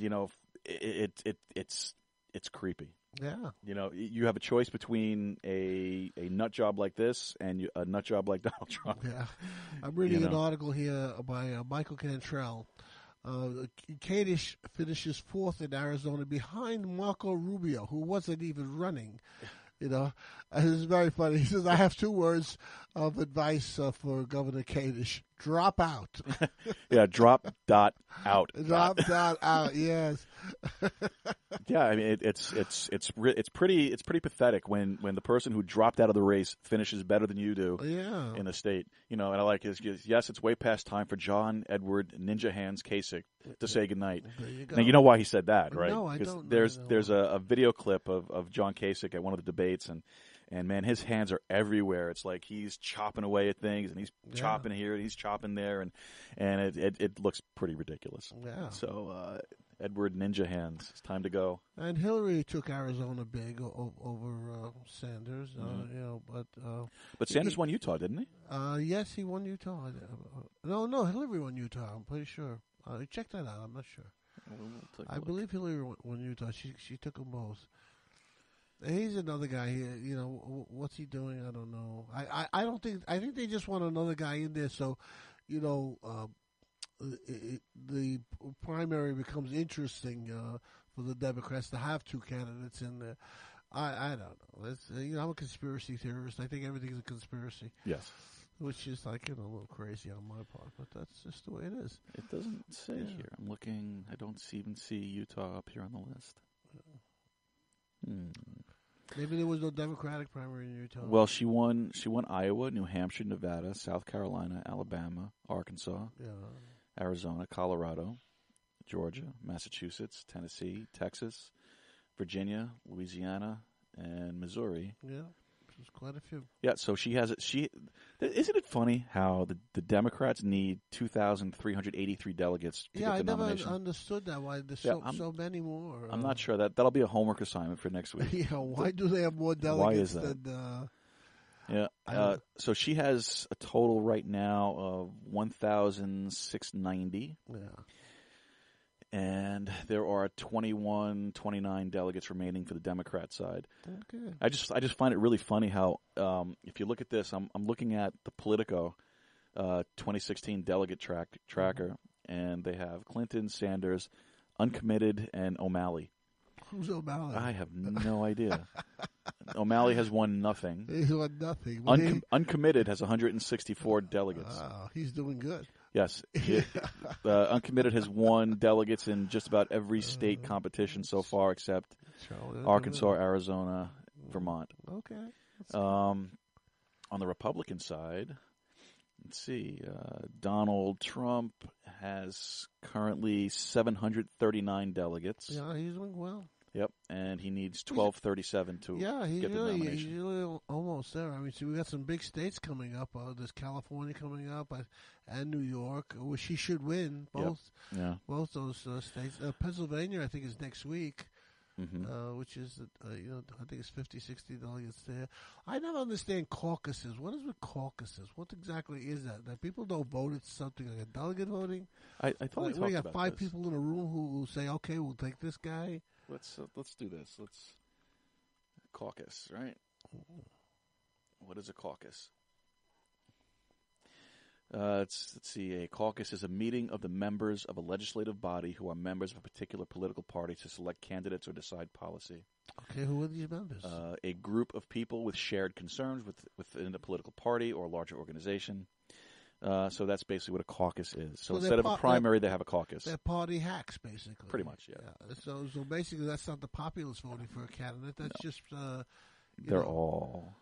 it's creepy. Yeah. You have a choice between a nut job like this and a nut job like Donald Trump. Yeah, I'm reading an article here by Michael Cantrell. Kadish finishes fourth in Arizona behind Marco Rubio, who wasn't even running. It's very funny. He says, I have 2 words of advice for Governor Kadish. Drop out. Yeah, drop dot out. Drop dot out, yes. Yeah, I mean it's pretty pathetic when the person who dropped out of the race finishes better than you do in the state. And I like his yes, it's way past time for John Edward Ninja Hands Kasich to say goodnight. There you go. Now you know why he said that, right? No, I don't. There's a video clip of John Kasich at one of the debates and man, his hands are everywhere. It's like he's chopping away at things, and he's chopping here, and he's chopping there, and it looks pretty ridiculous. Yeah. So Edward Ninja Hands, it's time to go. And Hillary took Arizona big over Sanders. But Sanders won Utah, didn't he? Yes, he won Utah. No, Hillary won Utah. I'm pretty sure. Check that out. I'm not sure. I believe Hillary won Utah. She took them both. He's another guy. What's he doing? I don't know. I don't think. I think they just want another guy in there. So, the primary becomes interesting for the Democrats to have two candidates in there. I don't know. It's, I'm a conspiracy theorist. I think everything's a conspiracy. Yes. Which is like a little crazy on my part, but that's just the way it is. It doesn't say here. I'm looking. I don't even see Utah up here on the list. Maybe there was no Democratic primary in Utah. Well, she won Iowa, New Hampshire, Nevada, South Carolina, Alabama, Arkansas, Arizona, Colorado, Georgia, Massachusetts, Tennessee, Texas, Virginia, Louisiana, and Missouri. Yeah, there's quite a few. Yeah, so she has it. Isn't it funny how the Democrats need 2,383 delegates to get the nomination? I never understood that. Why there's so many more? I'm not sure. That'll be a homework assignment for next week. Yeah, why do they have more delegates? Why is that? So she has a total right now of 1,690. Yeah. And there are 29 delegates remaining for the Democrat side. Okay. I just find it really funny how if you look at this, I'm looking at the Politico 2016 delegate tracker, and they have Clinton, Sanders, Uncommitted, and O'Malley. Who's O'Malley? I have no idea. O'Malley has won nothing. He's won nothing. Uncommitted has 164 delegates. He's doing good. Yes. Uncommitted has won delegates in just about every state competition so far except Arkansas, Arizona, Vermont. Okay. On the Republican side, let's see, Donald Trump has currently 739 delegates. Yeah, he's doing well. Yep, and he needs 1,237 to get the nomination. He's really almost there. I mean, we got some big states coming up. There's California coming up, and New York, which he should win both. Yep. Yeah, both those states. Pennsylvania, I think, is next week. Which is, I think it's 50, 60 delegates there. I never understand caucuses. What is with caucuses? What exactly is that? That people don't vote? It's something like a delegate voting? I thought we talked got about five this. people in a room who say, okay, we'll take this guy. Let's do this. Let's caucus, right? What is a caucus? Let's see. A caucus is a meeting of the members of a legislative body who are members of a particular political party to select candidates or decide policy. Okay, who are these members? A group of people with shared concerns within a political party or larger organization. So that's basically what a caucus is. So instead of a primary, they have a caucus. They're party hacks, basically. Pretty much, yeah. So basically, that's not the populace voting for a candidate. That's just they're all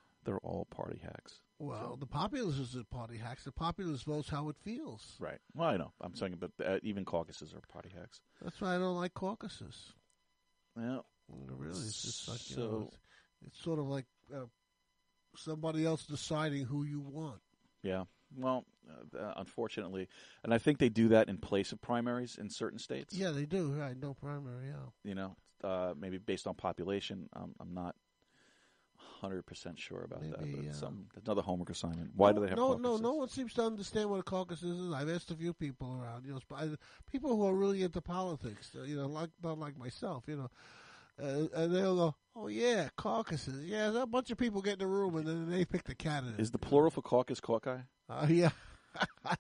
party hacks. Well, the populace is the party hacks. The populace votes how it feels. Right. Well, I know. I'm saying, but even caucuses are party hacks. That's why I don't like caucuses. Well, really, it's just like it's sort of like somebody else deciding who you want. Yeah. Well, unfortunately, and I think they do that in place of primaries in certain states. Yeah, they do. Right, no primary. Yeah. Maybe based on population. I'm not 100% sure about that. But it's another homework assignment. Why do they have caucuses? No one seems to understand what a caucus is. I've asked a few people around. People who are really into politics. Not like myself. And they'll go, "Oh yeah, caucuses. Yeah, there's a bunch of people get in the room, and then they pick the candidate." Is the plural for caucus Caucus? Yeah. I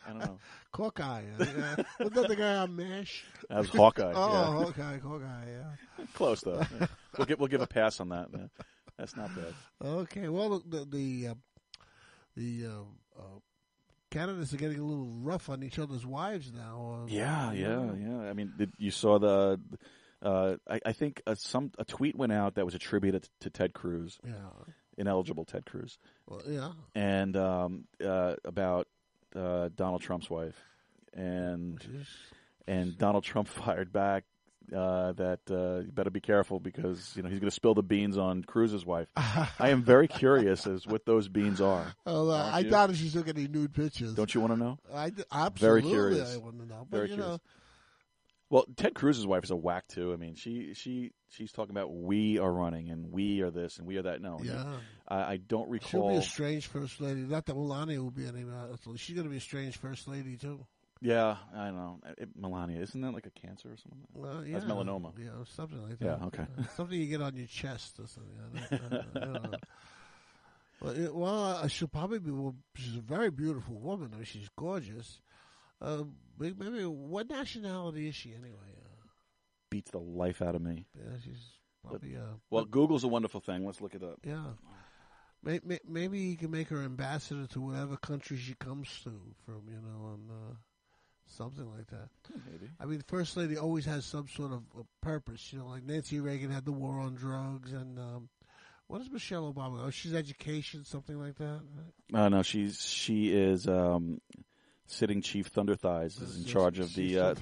don't know. Hawkeye. Was that the guy on MASH? That was Hawkeye. Oh, yeah. Hawkeye, yeah. Close, though. Yeah. We'll give a pass on that. Yeah. That's not bad. Okay. Well, the candidates are getting a little rough on each other's wives now. Yeah. I mean, you saw the I think a tweet went out that was attributed to Ted Cruz, ineligible Ted Cruz, and about Donald Trump's wife, and Donald Trump fired back that you better be careful because he's going to spill the beans on Cruz's wife. I am very curious as what those beans are. I doubt if she's looking at any nude pictures. Don't you want to know? Absolutely, very curious. I want to know. But very curious. Well, Ted Cruz's wife is a whack too. I mean, she's talking about we are running and we are this and we are that. No, I don't recall. She'll be a strange first lady. Not that Melania will be any. She's going to be a strange first lady too. Yeah, I don't know. Melania, isn't that like a cancer or something? Well, that's melanoma. Yeah, something like that. Yeah, okay. Something you get on your chest or something. Well, she'll probably be. Well, she's a very beautiful woman. I mean, she's gorgeous. Maybe what nationality is she anyway? Beats the life out of me. Yeah, she's probably. Well, Google's a wonderful thing. Let's look it up. Yeah. Maybe you can make her ambassador to whatever country she comes to from, and something like that. Maybe. I mean, the First Lady always has some sort of purpose, like Nancy Reagan had the war on drugs, and what is Michelle Obama? Oh, she's education, something like that. Right? No, she is sitting chief Thunder Thighs is in charge of the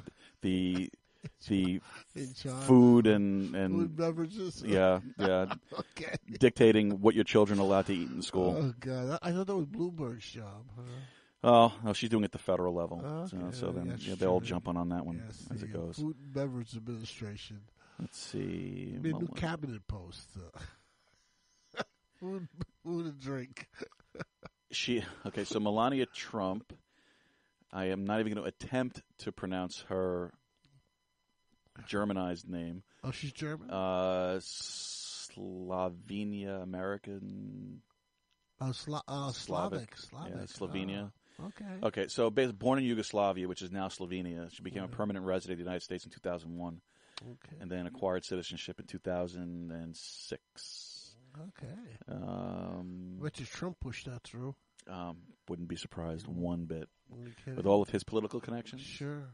food and food beverages. Yeah. Okay. Dictating what your children are allowed to eat in school. Oh God, I thought that was Bloomberg's job. Oh, no, she's doing it at the federal level. Okay. So then they're all jumping on that one as it goes. Food and Beverage Administration. Let's see. Maybe a new cabinet post. Food and drink. So Melania Trump, I am not even going to attempt to pronounce her Germanized name. Oh, she's German? Slovenia American. Oh, Slavic. Yeah, Slovenia. Okay, so born in Yugoslavia, which is now Slovenia. She became a permanent resident of the United States in 2001. Okay. And then acquired citizenship in 2006. Okay. Which is Trump pushed that through? Wouldn't be surprised one bit. With all of his political connections? Sure.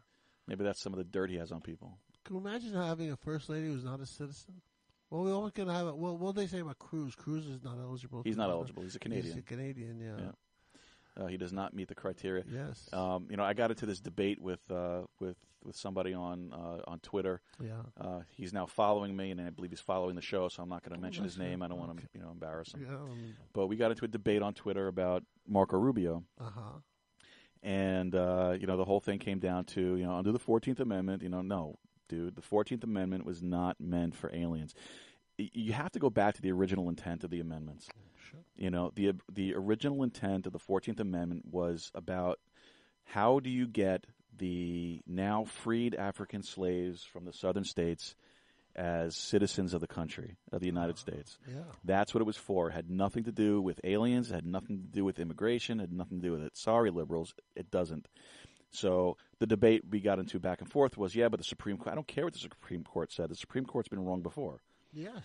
Maybe that's some of the dirt he has on people. Can you imagine having a first lady who's not a citizen? Well, we always can have it. Well, what do they say about Cruz? Cruz is not eligible. He's not eligible. He's a Canadian. He's a Canadian, yeah. He does not meet the criteria. Yes. I got into this debate with somebody on Twitter. Yeah. He's now following me, and I believe he's following the show. So I'm not going to mention his name. I don't want to, embarrass him. Yeah. But we got into a debate on Twitter about Marco Rubio. And the whole thing came down to under the 14th Amendment. No, dude, the 14th Amendment was not meant for aliens. You have to go back to the original intent of the amendments. Sure. The original intent of the 14th Amendment was about how do you get the now freed African slaves from the southern states as citizens of the country, of the United States. Yeah. That's what it was for. It had nothing to do with aliens. It had nothing to do with immigration. It had nothing to do with it. Sorry, liberals, it doesn't. So the debate we got into back and forth was, but the Supreme Court, I don't care what the Supreme Court said. The Supreme Court's been wrong before. Yes.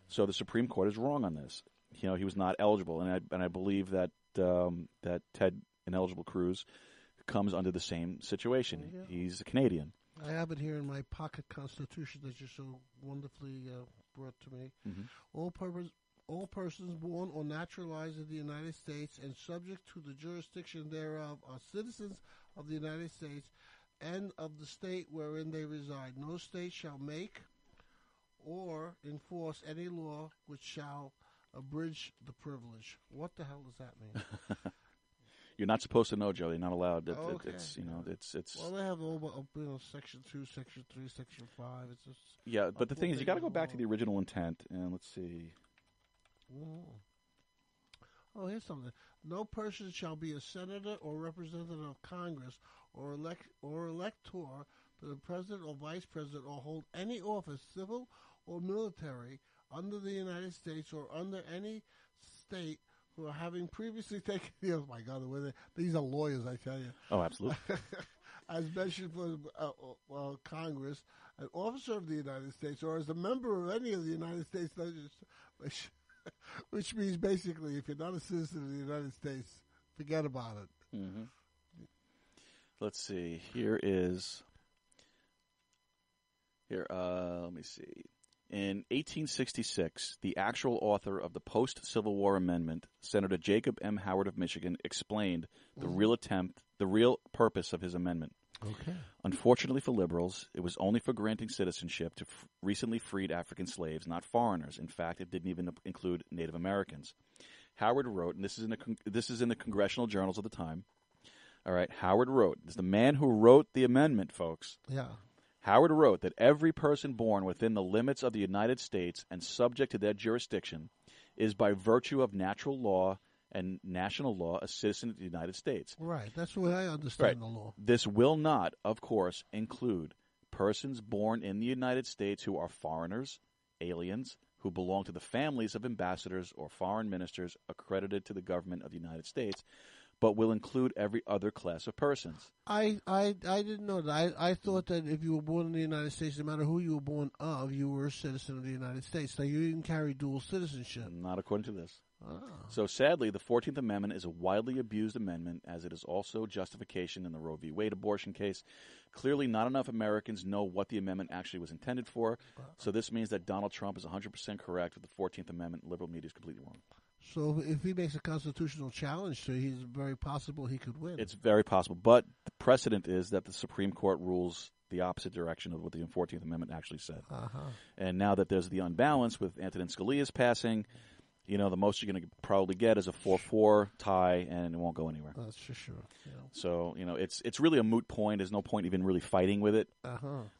So the Supreme Court is wrong on this. He was not eligible, and I believe that that Ted ineligible Cruz comes under the same situation. Yeah. He's a Canadian. I have it here in my pocket constitution that you so wonderfully brought to me. Mm-hmm. All persons born or naturalized in the United States and subject to the jurisdiction thereof are citizens of the United States and of the state wherein they reside. No state shall make or enforce any law which shall abridge the privilege. What the hell does that mean? You're not supposed to know, Joe. You're not allowed. Okay. It's Well, they have all Section 2, Section 3, Section 5. It's just but the thing is, you got to go back to the original intent, and let's see. Oh, here's something. No person shall be a senator or representative of Congress or elector to the president or vice president or hold any office, civil or military, under the United States or under any state who are having previously taken the oath. My God, these are lawyers, I tell you. Oh, absolutely. As mentioned for Congress, an officer of the United States, or as a member of any of the United States legislature, which means basically, if you're not a citizen of the United States, forget about it. Mm-hmm. Let's see. Here's Here, let me see. In 1866, the actual author of the post-Civil War Amendment, Senator Jacob M. Howard of Michigan, explained the real purpose of his amendment. Okay. Unfortunately for liberals, it was only for granting citizenship to recently freed African slaves, not foreigners. In fact, it didn't even include Native Americans. Howard wrote, and this is in the congressional journals of the time. All right, Howard wrote, this is the man who wrote the amendment, folks. Yeah. Howard wrote that every person born within the limits of the United States and subject to their jurisdiction is by virtue of natural law and national law a citizen of the United States. Right. That's the way I understand the law. This will not, of course, include persons born in the United States who are foreigners, aliens, who belong to the families of ambassadors or foreign ministers accredited to the government of the United States, but will include every other class of persons. I didn't know that. I thought that if you were born in the United States, no matter who you were born of, you were a citizen of the United States. So you didn't carry dual citizenship. Not according to this. Oh. So sadly, the 14th Amendment is a widely abused amendment, as it is also justification in the Roe v. Wade abortion case. Clearly, not enough Americans know what the amendment actually was intended for. So this means that Donald Trump is 100% correct with the 14th Amendment. Liberal media is completely wrong. So if he makes a constitutional challenge to it, it's very possible he could win. It's very possible. But the precedent is that the Supreme Court rules the opposite direction of what the 14th Amendment actually said. And now that there's the unbalance with Antonin Scalia's passing, you know, the most you're going to probably get is a 4-4 tie, and it won't go anywhere. That's for sure. Yeah. So, you know, it's really a moot point. There's no point even really fighting with it.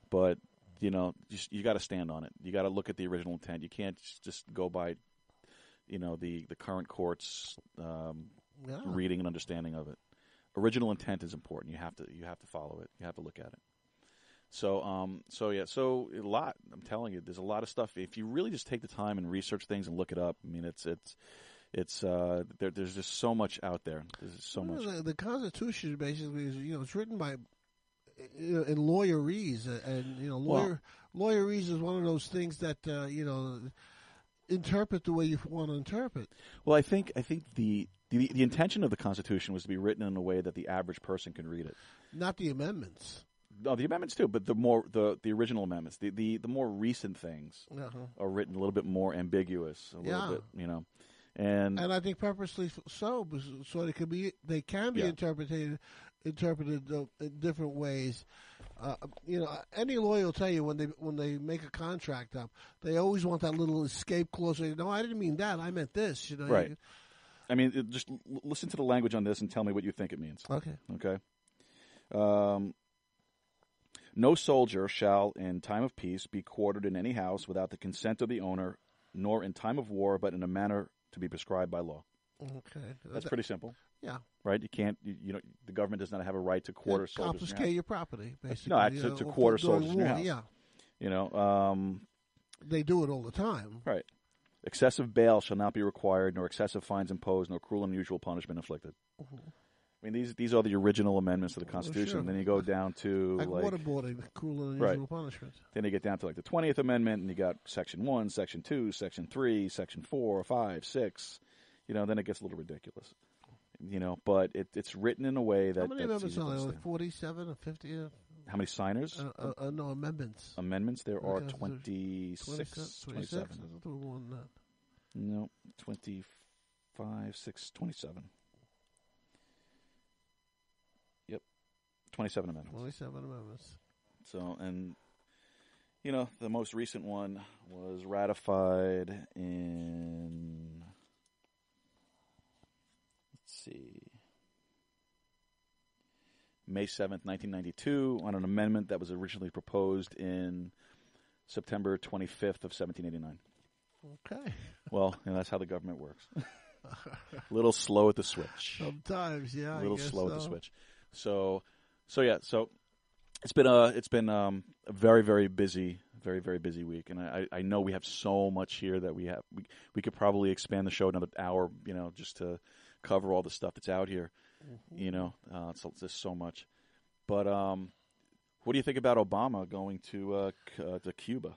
But, you know, you got to stand on it. You got to look at the original intent. You can't just go by, you know, the current court's reading and understanding of it. Original intent is important. You have to follow it. You have to look at it. So a lot. I'm telling you, there's a lot of stuff. If you really just take the time and research things and look it up, I mean, there's just so much out there. There's so much. The Constitution basically is, you know, it's written by, you know, in lawyerese, and you know, lawyerese is one of those things that you know, interpret the way you want to interpret. Well, I think the intention of the Constitution was to be written in a way that the average person can read it. Not the amendments. No, the amendments too, but the original amendments, the more recent things are written a little bit more ambiguous, a little bit, you know, and I think purposely so they can be interpreted in different ways. You know, any lawyer will tell you when they make a contract up, they always want that little escape clause. No, I didn't mean that. I meant this. You know, right? I mean, just listen to the language on this and tell me what you think it means. Okay. No soldier shall, in time of peace, be quartered in any house without the consent of the owner, nor in time of war, but in a manner to be prescribed by law. Okay. That's pretty simple. Yeah. Right? You can't, you know, the government does not have a right to quarter soldiers. Confiscate your property, basically. No, to quarter soldiers in your house. Yeah. You know, they do it all the time. Right. Excessive bail shall not be required, nor excessive fines imposed, nor cruel and unusual punishment inflicted. I mean, these are the original amendments to the Constitution. Sure. And then you go down to like waterboarding, cruel and unusual punishment. Then you get down to like the 20th Amendment, and you got Section 1, Section 2, Section 3, Section 4, 5, 6. You know, then it gets a little ridiculous. You know, but it's written in a way that. How many amendments are there? Like 47 or 50? How many signers? No, amendments. Amendments? There are 26, 27. I thought there were more than that. No, 25, 6, 27. 27 amendments. 27 amendments. So, and, you know, the most recent one was ratified in, May 7th, 1992, on an amendment that was originally proposed in September 25th of 1789. Okay. Well, you know, that's how the government works. A little slow at the switch. Sometimes, yeah. A little slow at the switch. So it's been a very, very busy week, and I know we have so much here that we could probably expand the show another hour, you know, just to cover all the stuff that's out here. You know, it's just so much. But what do you think about Obama going to Cuba?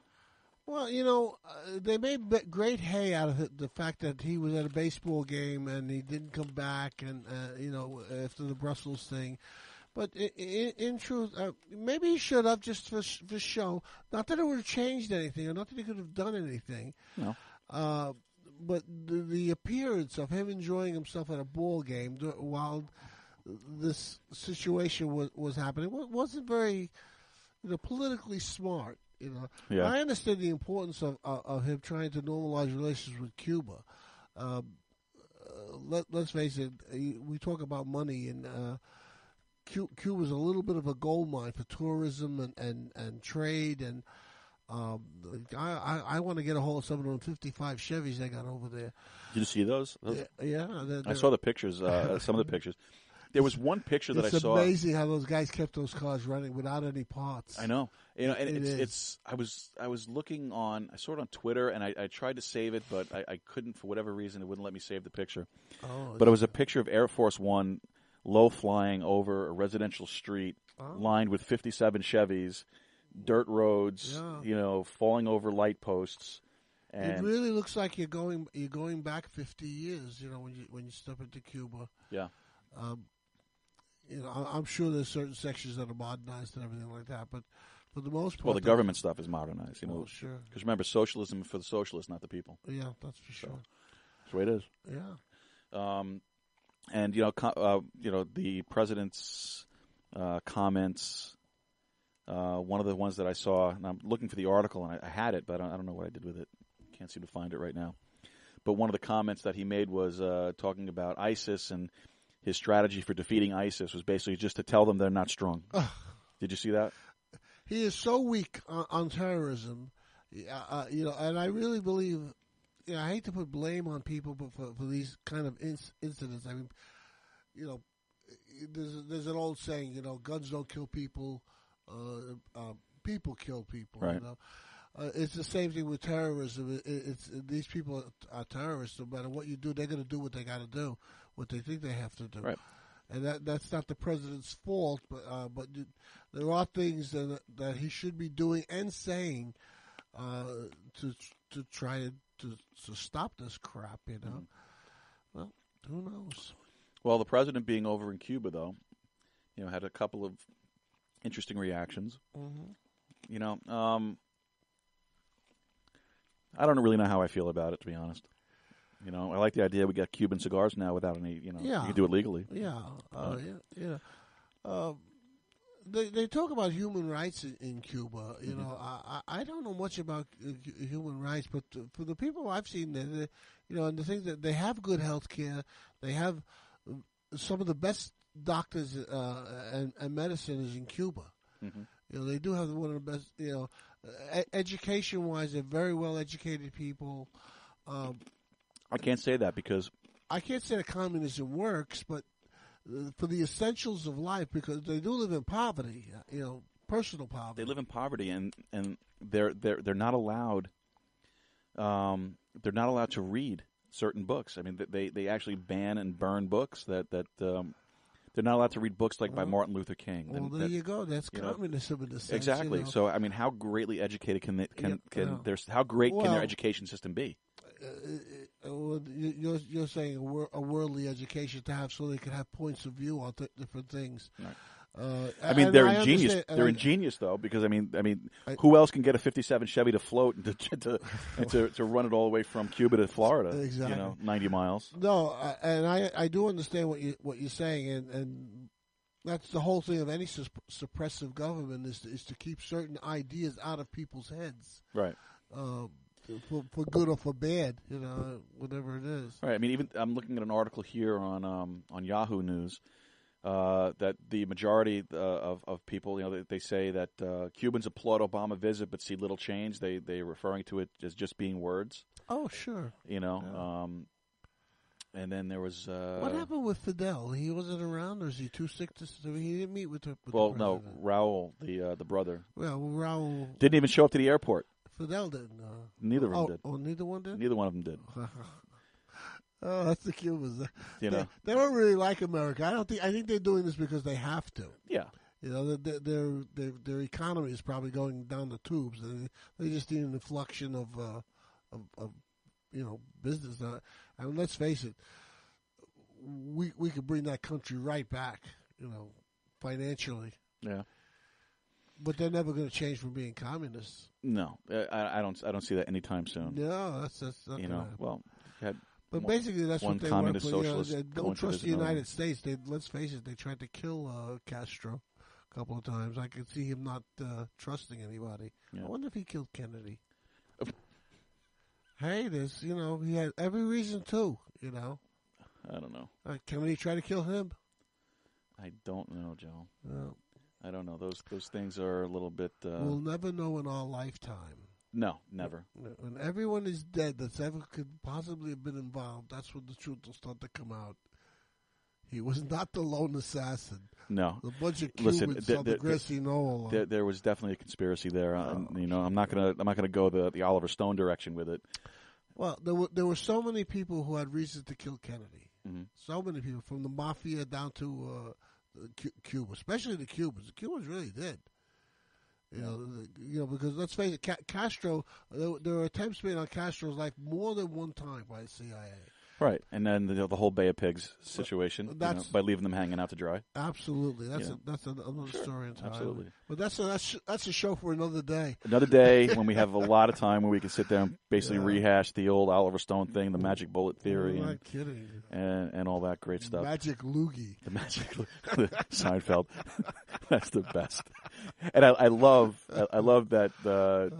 Well, you know, they made great hay out of it, the fact that he was at a baseball game and he didn't come back, and you know, after the Brussels thing. But in truth, maybe he should have just for show. Not that it would have changed anything, or not that he could have done anything. No. But the appearance of him enjoying himself at a ball game while this situation was happening wasn't very, politically smart. Yeah. I understand the importance of him trying to normalize relations with Cuba. Let's face it, we talk about money, and Cuba's a little bit of a gold mine for tourism and trade, and I want to get a hold of some of those 55 Chevys they got over there. Did you see those? Yeah. I saw the pictures, some of the pictures. There was one picture that I saw. It's amazing how those guys kept those cars running without any parts. I know. And it's I was looking on, I saw it on Twitter, and I tried to save it, but I couldn't for whatever reason. It wouldn't let me save the picture. But it was a picture of Air Force One low flying over a residential street lined with 57 Chevys, dirt roads, falling over light posts. And it really looks like you're going back 50 years, when you step into Cuba. Yeah. I'm sure there's certain sections that are modernized and everything like that, but for the most part, well, the government stuff is modernized, sure. Because remember, socialism is for the socialists, not the people. Yeah, that's for sure. That's the way it is. Yeah. And the president's comments. One of the ones that I saw, and I'm looking for the article, and I had it, but I don't know what I did with it. Can't seem to find it right now. But one of the comments that he made was talking about ISIS, and his strategy for defeating ISIS was basically just to tell them they're not strong. Did you see that? He is so weak on terrorism, and I really believe. I hate to put blame on people, but for these kind of incidents, I mean, there's an old saying, guns don't kill people, people kill people. Right. It's the same thing with terrorism. It's these people are terrorists. No matter what you do, they're going to do what they got to do, what they think they have to do. Right. And that's not the president's fault, but there are things that he should be doing and saying to try to stop this crap. Mm-hmm. Well, who knows? Well, the president being over in Cuba, though, had a couple of interesting reactions. Mm-hmm. I don't really know how I feel about it, to be honest. I like the idea we got Cuban cigars now without any, you can do it legally. Yeah. They talk about human rights in Cuba. I don't know much about human rights, but for the people I've seen there, and the things that they have good health care, they have some of the best doctors and medicine is in Cuba. Mm-hmm. They do have one of the best. Education-wise, they're very well-educated people. I can't say that because I can't say that communism works, but for the essentials of life, because they do live in poverty, personal poverty. They live in poverty, and they're not allowed. They're not allowed to read certain books. I mean, they actually ban and burn books that they're not allowed to read books like by Martin Luther King. Well, there you go. That's communism in a sense. Exactly. So, I mean, how greatly educated how great can their education system be? You're saying a worldly education to have so they can have points of view on different things. Right. I mean, they're ingenious. They're ingenious, though, because I mean, who else can get a '57 Chevy to float and to run it all the way from Cuba to Florida? Exactly, 90 miles. No, and I do understand what you're saying, and that's the whole thing of any suppressive government is to keep certain ideas out of people's heads, right? For good or for bad, whatever it is. Right. I mean, even I'm looking at an article here on Yahoo News. That the majority of people, they say that Cubans applaud Obama visit but see little change. They're referring to it as just being words. Oh, sure. And then there was... what happened with Fidel? He wasn't around, or is he too sick to... He didn't meet with the president? No, Raul, the brother. Well, Raul... Didn't even show up to the airport. Fidel didn't. Neither of them did. Oh, neither one did? Neither one of them did. Oh, that's the Cubans. They don't really like America. I think they're doing this because they have to. Yeah. Their economy is probably going down the tubes. They just need an inflection of business. I mean, let's face it. We could bring that country right back. financially. Yeah. But they're never going to change from being communists. No, I don't see that anytime soon. No, that's not You gonna know, happen. well, you had But one- basically, that's one what they communist want. But, socialist they going don't to trust visit the another United States. Let's face it, they tried to kill Castro a couple of times. I could see him not trusting anybody. Yeah. I wonder if he killed Kennedy. Hey, he had every reason to, I don't know. Kennedy tried to kill him. I don't know, Joe. No. I don't know. Those things are a little bit. We'll never know in our lifetime. No, never. When everyone is dead that's ever could possibly have been involved, that's when the truth will start to come out. He was not the lone assassin. No. The bunch of Cubans on the grassy knoll. There was definitely a conspiracy there. I'm not gonna go the Oliver Stone direction with it. Well, there were so many people who had reasons to kill Kennedy. Mm-hmm. So many people, from the mafia down to Cuba, especially the Cubans. The Cubans really did. Because let's face it, Castro. There were attempts made on Castro's life more than one time by the CIA. Right, and then the whole Bay of Pigs situation, by leaving them hanging out to dry. Absolutely, that's another story entirely. Absolutely, but that's a show for another day. Another day when we have a lot of time where we can sit there and basically rehash the old Oliver Stone thing, the magic bullet theory, I'm not kidding, and all that great stuff. Magic loogie, the magic Seinfeld, that's the best. And I love that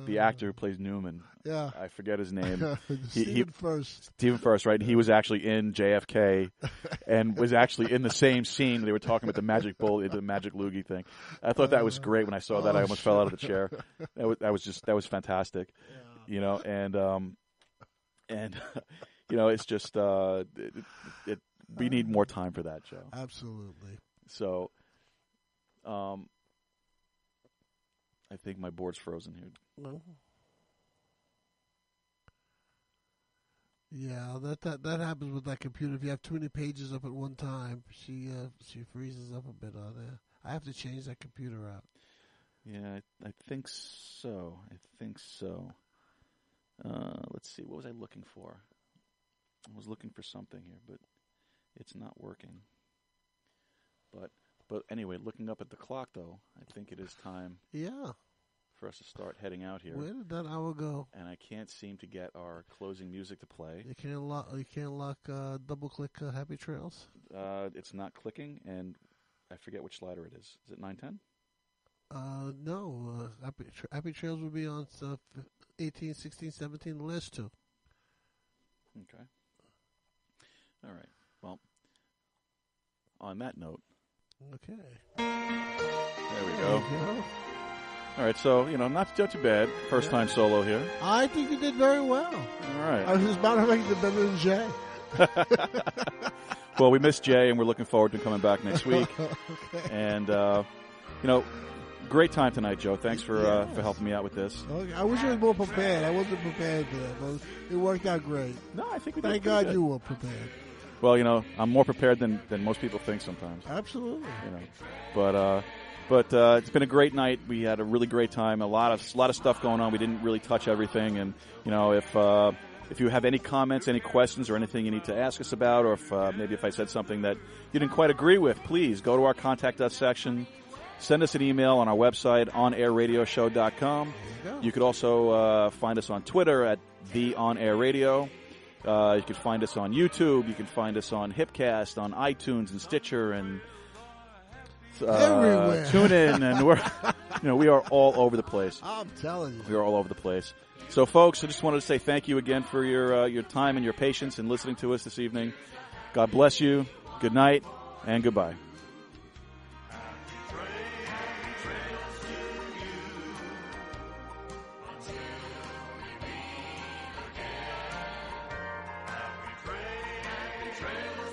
the actor who plays Newman. Yeah, I forget his name. Stephen First. Stephen First, right? He was actually in JFK, and was actually in the same scene. They were talking about the magic bullet, the magic loogie thing. I thought that was great when I saw that. I almost fell out of the chair. That was fantastic, and it's just we need more time for that, Joe. Absolutely. So, I think my board's frozen here. No. Yeah, that happens with that computer. If you have too many pages up at one time, she freezes up a bit on there. I have to change that computer out. Yeah, I think so. Let's see. What was I looking for? I was looking for something here, but it's not working. But anyway, looking up at the clock, though, I think it is time. Yeah. For us to start heading out here. Where did that hour go? And I can't seem to get our closing music to play. You can't lock double click Happy Trails? It's not clicking, and I forget which slider it is. Is it 910? No. Happy Trails would be on 18, 16, 17, the last two. Okay. All right. Well, on that note. Okay. There we go. All right, so, not too bad. First time solo here. I think you did very well. All right. I was just about to make it better than Jay. Well, we missed Jay, and we're looking forward to coming back next week. Okay. And, great time tonight, Joe. Thanks for helping me out with this. Okay. I wish I was more prepared. I wasn't prepared for that, but it worked out great. No, I think we did. Thank God you were prepared. Well, I'm more prepared than most people think sometimes. Absolutely. But it's been a great night. We had a really great time. A lot of stuff going on. We didn't really touch everything. And if you have any comments, any questions, or anything you need to ask us about, or if I said something that you didn't quite agree with, please go to our Contact Us section. Send us an email on our website, onairradioshow.com. You could also find us on Twitter at @TheOnAirRadio. You can find us on YouTube. You can find us on Hipcast, on iTunes and Stitcher, and everywhere. Tune in, and we are all over the place. I'm telling you, we are all over the place. So, folks, I just wanted to say thank you again for your time and your patience in listening to us this evening. God bless you. Good night and goodbye. Trails